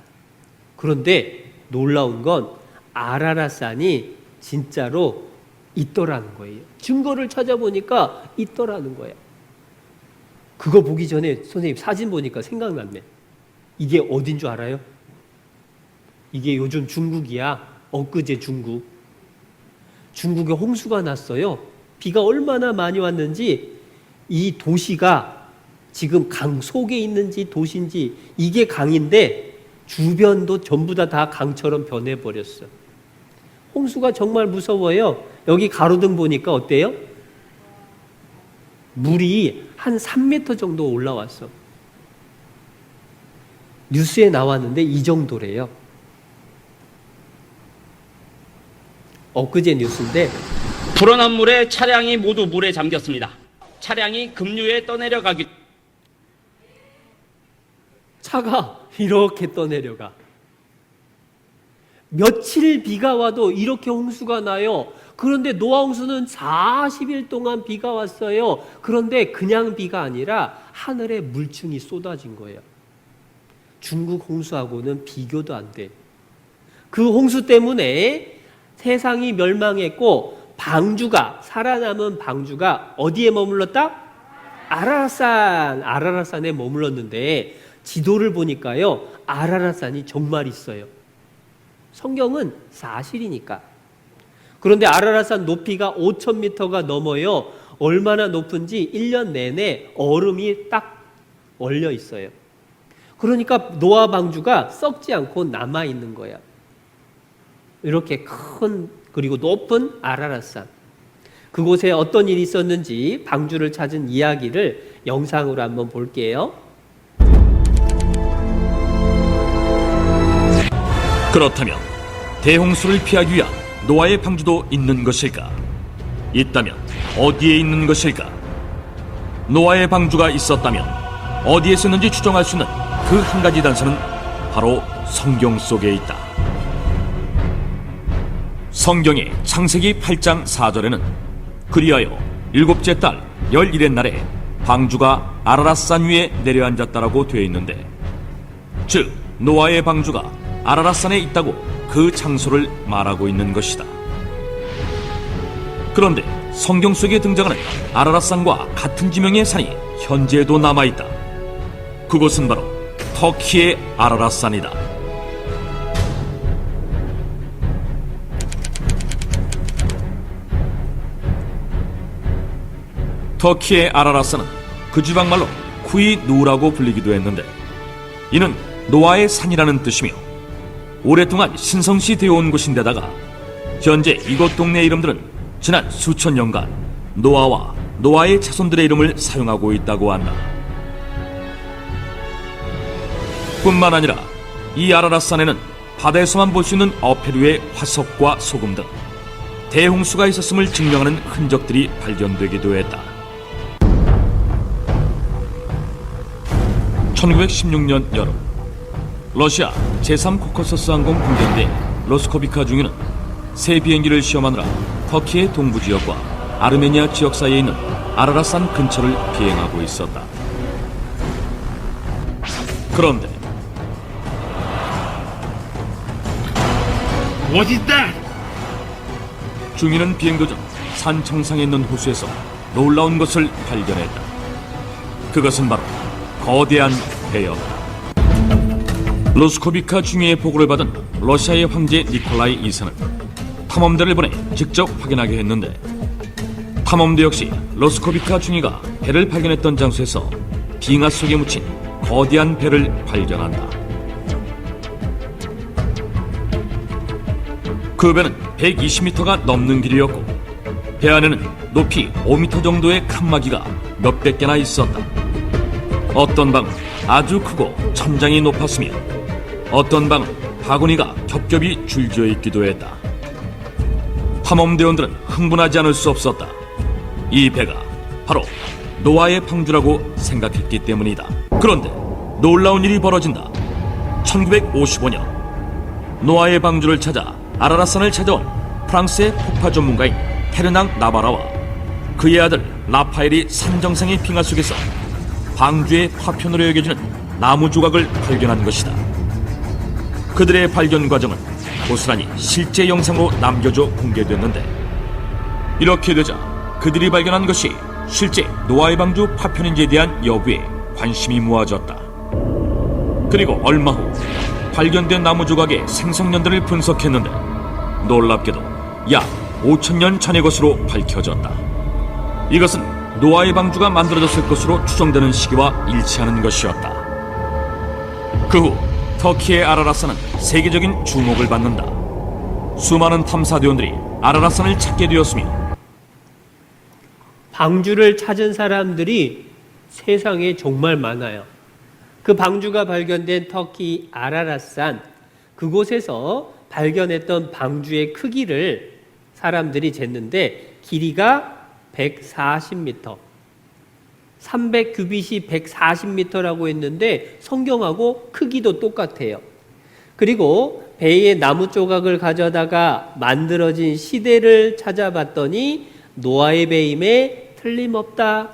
그런데 놀라운 건 아라랏산이 진짜로 있더라는 거예요. 증거를 찾아보니까 있더라는 거예요. 그거 보기 전에 선생님 사진 보니까 생각났네. 이게 어딘 줄 알아요? 이게 요즘 중국이야. 엊그제 중국. 중국에 홍수가 났어요. 비가 얼마나 많이 왔는지 이 도시가 지금 강 속에 있는지 도시인지, 이게 강인데 주변도 전부 다 강처럼 변해버렸어. 홍수가 정말 무서워요. 여기 가로등 보니까 어때요? 물이 한 3m 정도 올라왔어. 뉴스에 나왔는데 이 정도래요. 엊그제 뉴스인데 불어난 물에 차량이 모두 물에 잠겼습니다. 차량이 급류에 떠내려가기. 차가 이렇게 떠내려가. 며칠 비가 와도 이렇게 홍수가 나요. 그런데 노아 홍수는 40일 동안 비가 왔어요. 그런데 그냥 비가 아니라 하늘에 물층이 쏟아진 거예요. 중국 홍수하고는 비교도 안 돼. 그 홍수 때문에 세상이 멸망했고 살아남은 방주가 어디에 머물렀다? 아라랏산에 머물렀는데 지도를 보니까요, 아라랏산이 정말 있어요. 성경은 사실이니까. 그런데 아라랏산 높이가 5,000m가 넘어요. 얼마나 높은지 1년 내내 얼음이 딱 얼려 있어요. 그러니까 노아 방주가 썩지 않고 남아 있는 거야. 이렇게 큰 그리고 높은 아라랏산. 그곳에 어떤 일이 있었는지 방주를 찾은 이야기를 영상으로 한번 볼게요. 그렇다면 대홍수를 피하기 위한 노아의 방주도 있는 것일까? 있다면 어디에 있는 것일까? 노아의 방주가 있었다면 어디에 있었는지 추정할 수 있는 그 한 가지 단서는 바로 성경 속에 있다. 성경의 창세기 8장 4절에는 그리하여 일곱째 달 11의 날에 방주가 아라랏산 위에 내려앉았다라고 되어 있는데, 즉 노아의 방주가 아라랏산에 있다고 그 장소를 말하고 있는 것이다. 그런데 성경 속에 등장하는 아라랏산과 같은 지명의 산이 현재도 남아있다. 그곳은 바로 터키의 아라랏산이다. 터키의 아라랏산은 그 지방말로 쿠이누라고 불리기도 했는데, 이는 노아의 산이라는 뜻이며 오랫동안 신성시 되어 온 곳인데다가 현재 이곳 동네 이름들은 지난 수천 년간 노아와 노아의 자손들의 이름을 사용하고 있다고 한다. 뿐만 아니라 이 아라랏산에는 바다에서만 볼 수 있는 어패류의 화석과 소금 등 대홍수가 있었음을 증명하는 흔적들이 발견되기도 했다. 1916년 여름, 러시아 제3코커서스 항공 군舰대 로스코비카 중위는 새 비행기를 시험하느라 터키의 동부 지역과 아르메니아 지역 사이에 있는 아라랏산 근처를 비행하고 있었다. 그런데 어딨다? 중위는 비행 도중 산 정상에 있는 호수에서 놀라운 것을 발견했다. 그것은 바로 거대한 배였다. 로스코비카 중위의 보고를 받은 러시아의 황제 니콜라이 2세는 탐험대를 보내 직접 확인하게 했는데, 탐험대 역시 로스코비카 중위가 배를 발견했던 장소에서 빙하 속에 묻힌 거대한 배를 발견한다. 그 배는 120m가 넘는 길이었고, 배 안에는 높이 5m 정도의 칸막이가 몇백 개나 있었다. 어떤 방은 아주 크고 천장이 높았으며 어떤 방은 바구니가 겹겹이 줄지어 있기도 했다. 탐험대원들은 흥분하지 않을 수 없었다. 이 배가 바로 노아의 방주라고 생각했기 때문이다. 그런데 놀라운 일이 벌어진다. 1955년 노아의 방주를 찾아 아라랏산을 찾아온 프랑스의 폭파 전문가인 테르낭 나바라와 그의 아들 라파엘이 산 정상의 빙하 속에서 방주의 파편으로 여겨지는 나무 조각을 발견한 것이다. 그들의 발견 과정은 고스란히 실제 영상으로 남겨져 공개됐는데, 이렇게 되자 그들이 발견한 것이 실제 노아의 방주 파편인지에 대한 여부에 관심이 모아졌다. 그리고 얼마 후 발견된 나무 조각의 생성년들을 분석했는데 놀랍게도 약 5,000년 전의 것으로 밝혀졌다. 이것은 노아의 방주가 만들어졌을 것으로 추정되는 시기와 일치하는 것이었다. 그 후 터키의 아라랏산은 세계적인 주목을 받는다. 수많은 탐사대원들이 아라랏산을 찾게 되었으며, 방주를 찾은 사람들이 세상에 정말 많아요. 그 방주가 발견된 터키 아라랏산, 그곳에서 발견했던 방주의 크기를 사람들이 쟀는데 길이가 140m, 300규빗이 140m라고 했는데 성경하고 크기도 똑같아요. 그리고 배의 나무 조각을 가져다가 만들어진 시대를 찾아봤더니 노아의 배임에 틀림없다.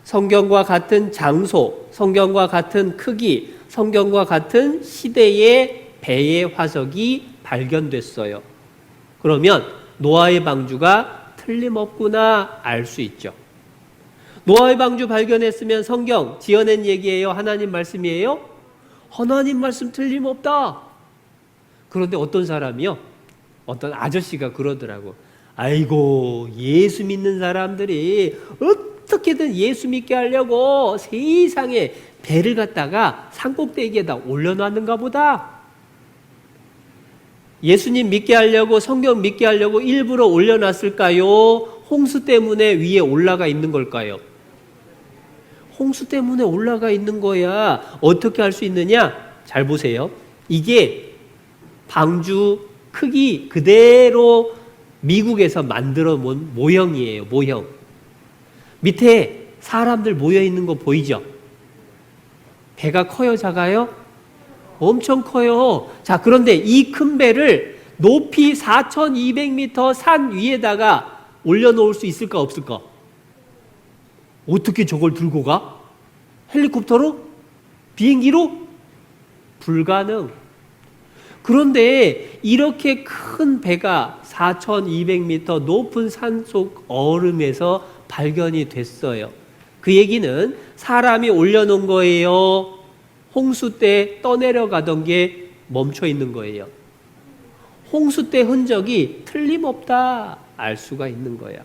성경과 같은 장소, 성경과 같은 크기, 성경과 같은 시대의 배의 화석이 발견됐어요. 그러면 노아의 방주가 틀림없구나 알 수 있죠. 노아의 방주 발견했으면 성경 지어낸 얘기예요? 하나님 말씀이에요? 하나님 말씀 틀림없다. 그런데 어떤 사람이요? 어떤 아저씨가 그러더라고. 아이고, 예수 믿는 사람들이 어떻게든 예수 믿게 하려고 세상에 배를 갖다가 산꼭대기에다 올려놨는가 보다. 예수님 믿게 하려고, 성경 믿게 하려고 일부러 올려놨을까요? 홍수 때문에 위에 올라가 있는 걸까요? 홍수 때문에 올라가 있는 거야. 어떻게 할 수 있느냐? 잘 보세요. 이게 방주 크기 그대로 미국에서 만들어 본 모형이에요. 모형. 밑에 사람들 모여 있는 거 보이죠? 배가 커요, 작아요? 엄청 커요. 자, 그런데 이 큰 배를 높이 4,200m 산 위에다가 올려놓을 수 있을까, 없을까? 어떻게 저걸 들고 가? 헬리콥터로? 비행기로? 불가능. 그런데 이렇게 큰 배가 4,200m 높은 산속 얼음에서 발견이 됐어요. 그 얘기는 사람이 올려놓은 거예요. 홍수 때 떠내려가던 게 멈춰 있는 거예요. 홍수 때 흔적이 틀림없다 알 수가 있는 거야.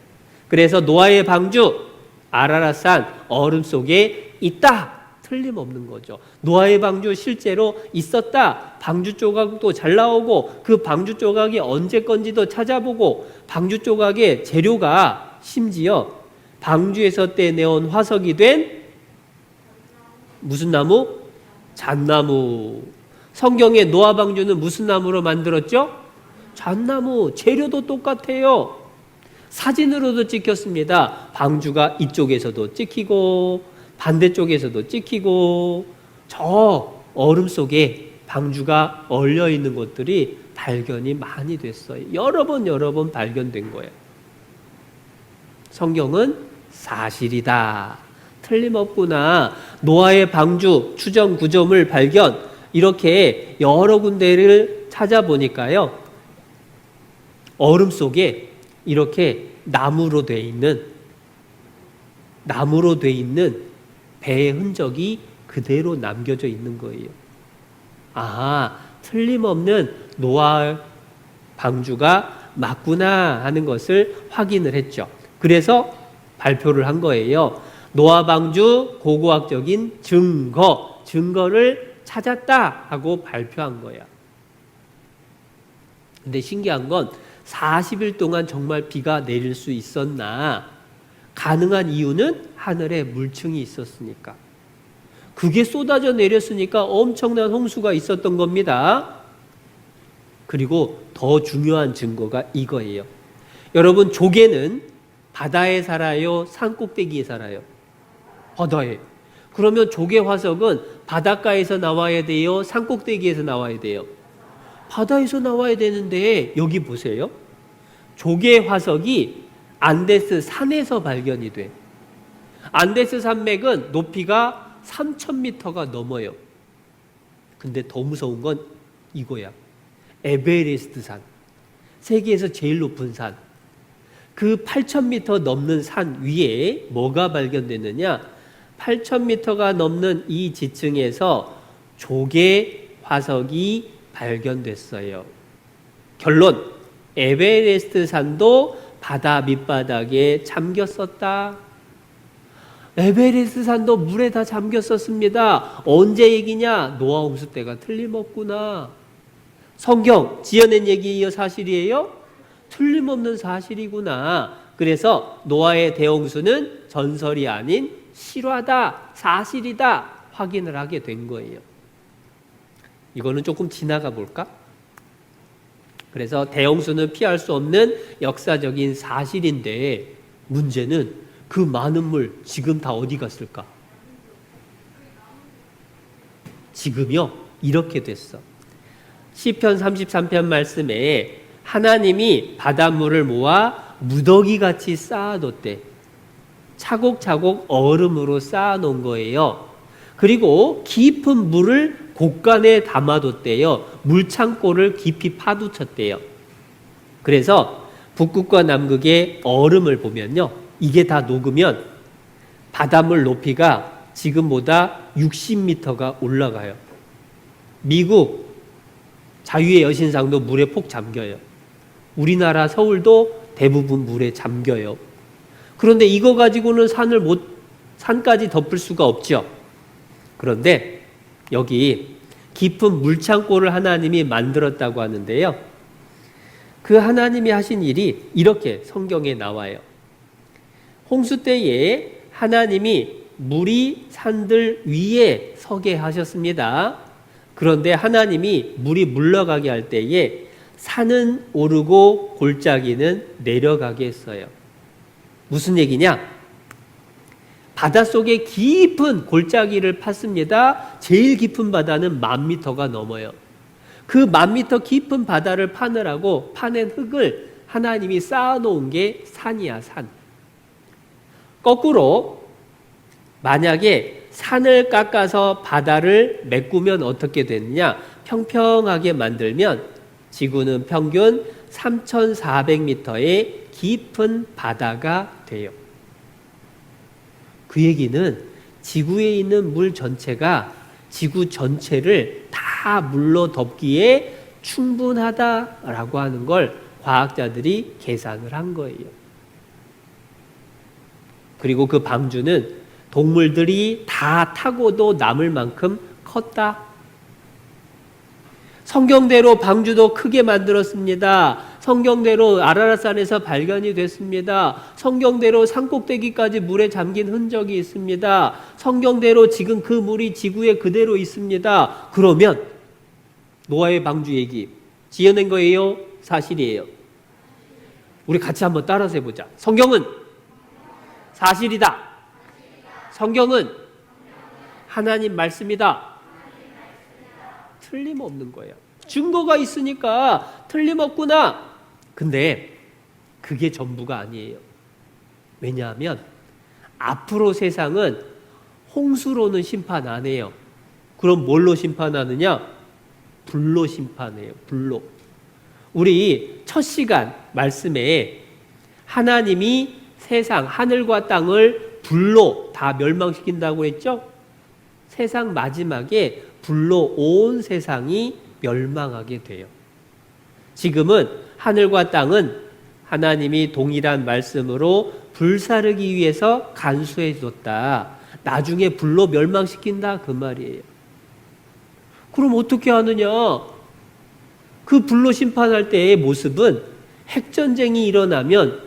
그래서 노아의 방주 아라랏산 얼음 속에 있다. 틀림없는 거죠. 노아의 방주 실제로 있었다. 방주 조각도 잘 나오고 그 방주 조각이 언제 건지도 찾아보고 방주 조각의 재료가 심지어 방주에서 떼내온 화석이 된 무슨 나무? 잣나무. 성경의 노아 방주는 무슨 나무로 만들었죠? 잣나무. 재료도 똑같아요. 사진으로도 찍혔습니다. 방주가 이쪽에서도 찍히고 반대쪽에서도 찍히고 저 얼음 속에 방주가 얼려 있는 것들이 발견이 많이 됐어요. 여러 번 발견된 거예요. 성경은 사실이다. 틀림없구나. 노아의 방주 추정 구조물 발견 이렇게 여러 군데를 찾아보니까요. 얼음 속에 이렇게 나무로 돼 있는 배의 흔적이 그대로 남겨져 있는 거예요. 아, 틀림없는 노아 방주가 맞구나 하는 것을 확인을 했죠. 그래서 발표를 한 거예요. 노아 방주 고고학적인 증거를 찾았다 하고 발표한 거야. 근데 신기한 건 40일 동안 정말 비가 내릴 수 있었나? 가능한 이유는 하늘에 물층이 있었으니까. 그게 쏟아져 내렸으니까 엄청난 홍수가 있었던 겁니다. 그리고 더 중요한 증거가 이거예요. 여러분, 조개는 바다에 살아요? 산 꼭대기에 살아요? 바다에. 그러면 조개 화석은 바닷가에서 나와야 돼요? 산 꼭대기에서 나와야 돼요? 바다에서 나와야 되는데 여기 보세요. 조개 화석이 안데스 산에서 발견이 돼. 안데스 산맥은 높이가 3,000m가 넘어요. 근데 더 무서운 건 이거야. 에베레스트 산. 세계에서 제일 높은 산. 그 8,000m 넘는 산 위에 뭐가 발견됐느냐? 8,000m가 넘는 이 지층에서 조개 화석이 발견됐어요. 결론, 에베레스트 산도 바다 밑바닥에 잠겼었다. 에베레스트 산도 물에 다 잠겼었습니다. 언제 얘기냐? 노아 홍수 때가 틀림없구나. 성경 지어낸 얘기예요? 사실이에요? 틀림없는 사실이구나. 그래서 노아의 대홍수는 전설이 아닌 실화다, 사실이다 확인을 하게 된 거예요. 이거는 조금 지나가 볼까? 그래서 대홍수는 피할 수 없는 역사적인 사실인데 문제는 그 많은 물 지금 다 어디 갔을까? 지금요 이렇게 됐어. 시편 33편 말씀에 하나님이 바닷물을 모아 무더기같이 쌓아뒀대. 차곡차곡 얼음으로 쌓아놓은 거예요. 그리고 깊은 물을 곳간에 담아뒀대요. 물창고를 깊이 파묻혔대요. 그래서 북극과 남극의 얼음을 보면요. 이게 다 녹으면 바닷물 높이가 지금보다 60m가 올라가요. 미국 자유의 여신상도 물에 폭 잠겨요. 우리나라 서울도 대부분 물에 잠겨요. 그런데 이거 가지고는 산까지 덮을 수가 없죠. 그런데 여기 깊은 물창고를 하나님이 만들었다고 하는데요. 그 하나님이 하신 일이 이렇게 성경에 나와요. 홍수 때에 하나님이 물이 산들 위에 서게 하셨습니다. 그런데 하나님이 물이 물러가게 할 때에 산은 오르고 골짜기는 내려가게 했어요. 무슨 얘기냐? 바닷속에 깊은 골짜기를 팠습니다. 제일 깊은 바다는 10,000m가 넘어요. 그 10,000m 깊은 바다를 파느라고 파낸 흙을 하나님이 쌓아놓은 게 산이야, 산. 거꾸로 만약에 산을 깎아서 바다를 메꾸면 어떻게 되느냐? 평평하게 만들면 지구는 평균 3,400m의 깊은 바다가 돼요. 그 얘기는 지구에 있는 물 전체가 지구 전체를 다 물로 덮기에 충분하다라고 하는 걸 과학자들이 계산을 한 거예요. 그리고 그 방주는 동물들이 다 타고도 남을 만큼 컸다. 성경대로 방주도 크게 만들었습니다. 성경대로 아라랏산에서 발견이 됐습니다. 성경대로 산꼭대기까지 물에 잠긴 흔적이 있습니다. 성경대로 지금 그 물이 지구에 그대로 있습니다. 그러면 노아의 방주 얘기 지어낸 거예요? 사실이에요? 우리 같이 한번 따라서 해보자. 성경은 사실이다. 성경은 하나님 말씀이다. 틀림없는 거예요. 증거가 있으니까 틀림없구나. 근데 그게 전부가 아니에요. 왜냐하면 앞으로 세상은 홍수로는 심판 안 해요. 그럼 뭘로 심판하느냐? 불로 심판해요. 불로. 우리 첫 시간 말씀에 하나님이 세상 하늘과 땅을 불로 다 멸망시킨다고 했죠? 세상 마지막에 불로 온 세상이 멸망하게 돼요. 지금은 하늘과 땅은 하나님이 동일한 말씀으로 불사르기 위해서 간수해 줬다. 나중에 불로 멸망시킨다 그 말이에요. 그럼 어떻게 하느냐? 그 불로 심판할 때의 모습은 핵전쟁이 일어나면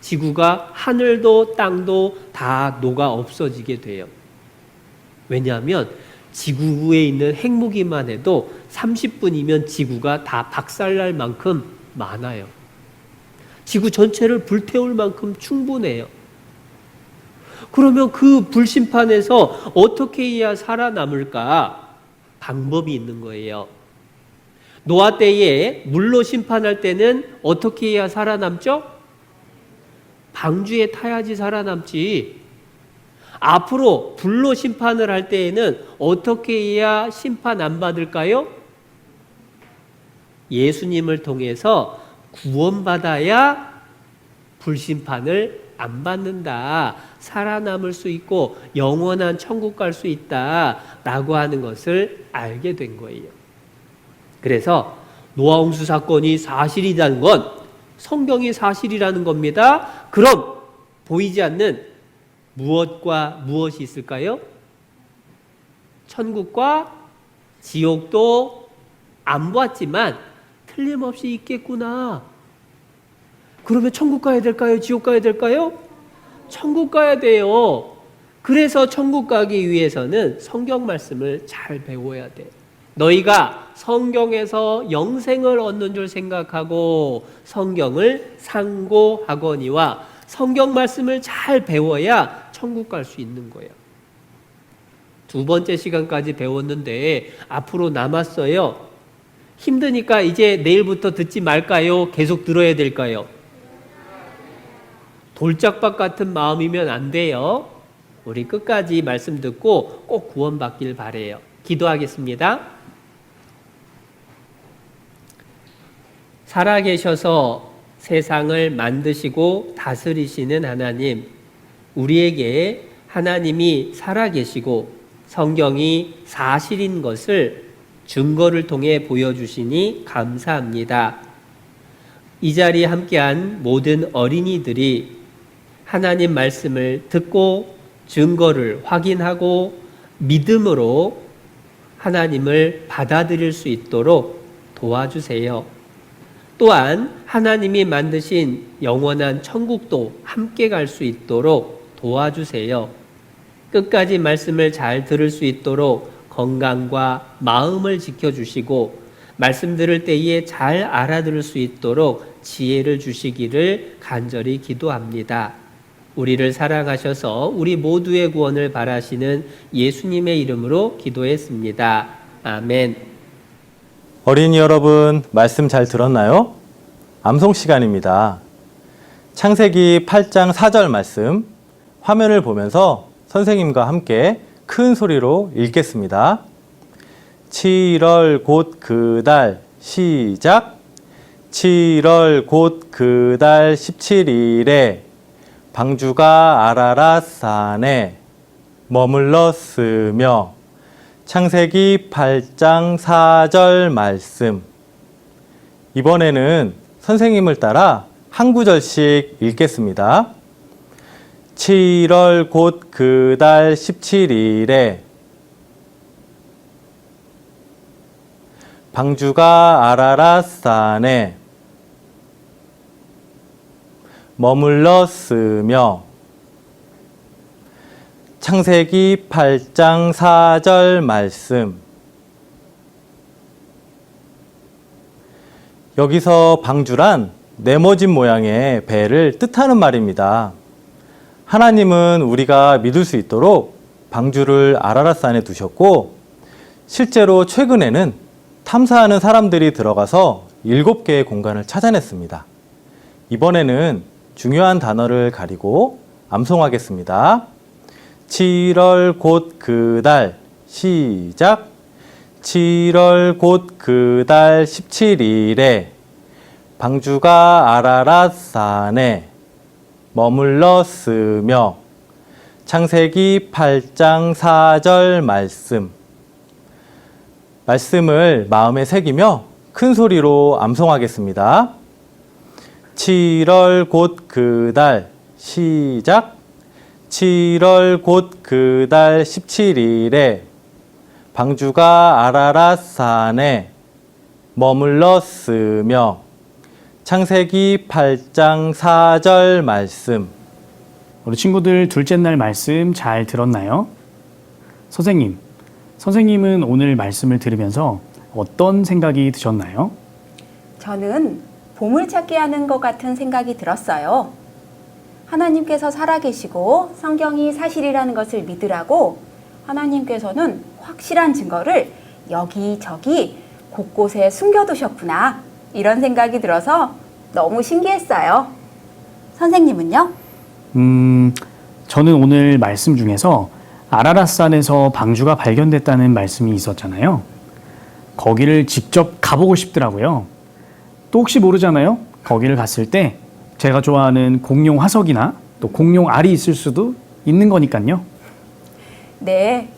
지구가 하늘도 땅도 다 녹아 없어지게 돼요. 왜냐하면 지구에 있는 핵무기만 해도 30분이면 지구가 다 박살날 만큼 많아요. 지구 전체를 불태울 만큼 충분해요. 그러면 그 불심판에서 어떻게 해야 살아남을까? 방법이 있는 거예요. 노아 때에 물로 심판할 때는 어떻게 해야 살아남죠? 방주에 타야지 살아남지. 앞으로 불로 심판을 할 때에는 어떻게 해야 심판 안 받을까요? 예수님을 통해서 구원받아야 불심판을 안 받는다. 살아남을 수 있고 영원한 천국 갈 수 있다라고 하는 것을 알게 된 거예요. 그래서 노아 홍수 사건이 사실이라는 건 성경이 사실이라는 겁니다. 그럼 보이지 않는 무엇과 무엇이 있을까요? 천국과 지옥도 안 보았지만 틀림없이 있겠구나. 그러면 천국 가야 될까요? 지옥 가야 될까요? 천국 가야 돼요. 그래서 천국 가기 위해서는 성경 말씀을 잘 배워야 돼. 너희가 성경에서 영생을 얻는 줄 생각하고 성경을 상고하거니와 성경 말씀을 잘 배워야 천국 갈 수 있는 거예요. 두 번째 시간까지 배웠는데 앞으로 남았어요. 힘드니까 이제 내일부터 듣지 말까요? 계속 들어야 될까요? 돌짝박 같은 마음이면 안 돼요. 우리 끝까지 말씀 듣고 꼭 구원받길 바래요. 기도하겠습니다. 살아계셔서 세상을 만드시고 다스리시는 하나님, 우리에게 하나님이 살아계시고 성경이 사실인 것을 증거를 통해 보여주시니 감사합니다. 이 자리에 함께한 모든 어린이들이 하나님 말씀을 듣고 증거를 확인하고 믿음으로 하나님을 받아들일 수 있도록 도와주세요. 또한 하나님이 만드신 영원한 천국도 함께 갈 수 있도록 도와주세요. 끝까지 말씀을 잘 들을 수 있도록 건강과 마음을 지켜주시고 말씀 들을 때에 잘 알아들을 수 있도록 지혜를 주시기를 간절히 기도합니다. 우리를 사랑하셔서 우리 모두의 구원을 바라시는 예수님의 이름으로 기도했습니다. 아멘. 어린이 여러분, 말씀 잘 들었나요? 암송 시간입니다. 창세기 8장 4절 말씀, 화면을 보면서 선생님과 함께 큰 소리로 읽겠습니다. 7월 곧 그 달 시작. 7월 곧 그 달 17일에 방주가 아라랏 산에 머물렀으며. 창세기 8장 4절 말씀. 이번에는 선생님을 따라 한 구절씩 읽겠습니다. 7월 곧 그 달 17일에 방주가 아라랏 산에 머물렀으며. 창세기 8장 4절 말씀. 여기서 방주란 네모진 모양의 배를 뜻하는 말입니다. 하나님은 우리가 믿을 수 있도록 방주를 아라랏산에 두셨고, 실제로 최근에는 탐사하는 사람들이 들어가서 7개의 공간을 찾아냈습니다. 이번에는 중요한 단어를 가리고 암송하겠습니다. 7월 곧 그 달 시작. 7월 곧 그 달 17일에 방주가 아라랏 산에 머물렀으며. 창세기 8장 4절 말씀. 말씀을 마음에 새기며 큰 소리로 암송하겠습니다. 7월 곧 그 달 시작. 7월 곧 그 달 17일에 방주가 아라랏 산에 머물렀으며. 창세기 8장 4절 말씀. 우리 친구들 둘째 날 말씀 잘 들었나요? 선생님은 오늘 말씀을 들으면서 어떤 생각이 드셨나요? 저는 보물찾기 하는 것 같은 생각이 들었어요. 하나님께서 살아계시고 성경이 사실이라는 것을 믿으라고 하나님께서는 확실한 증거를 여기저기 곳곳에 숨겨두셨구나, 이런 생각이 들어서 너무 신기했어요. 선생님은요? 저는 오늘 말씀 중에서 아라랏산에서 방주가 발견됐다는 말씀이 있었잖아요. 거기를 직접 가보고 싶더라고요. 또 혹시 모르잖아요. 거기를 갔을 때 제가 좋아하는 공룡 화석이나 또 공룡 알이 있을 수도 있는 거니까요. 네,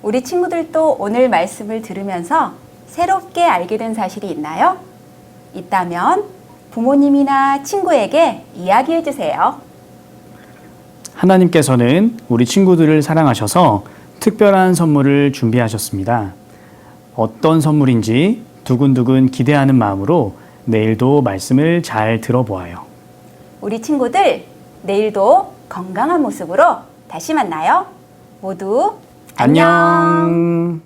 우리 친구들도 오늘 말씀을 들으면서 새롭게 알게 된 사실이 있나요? 있다면 부모님이나 친구에게 이야기해 주세요. 하나님께서는 우리 친구들을 사랑하셔서 특별한 선물을 준비하셨습니다. 어떤 선물인지 두근두근 기대하는 마음으로 내일도 말씀을 잘 들어보아요. 우리 친구들, 내일도 건강한 모습으로 다시 만나요. 모두 안녕.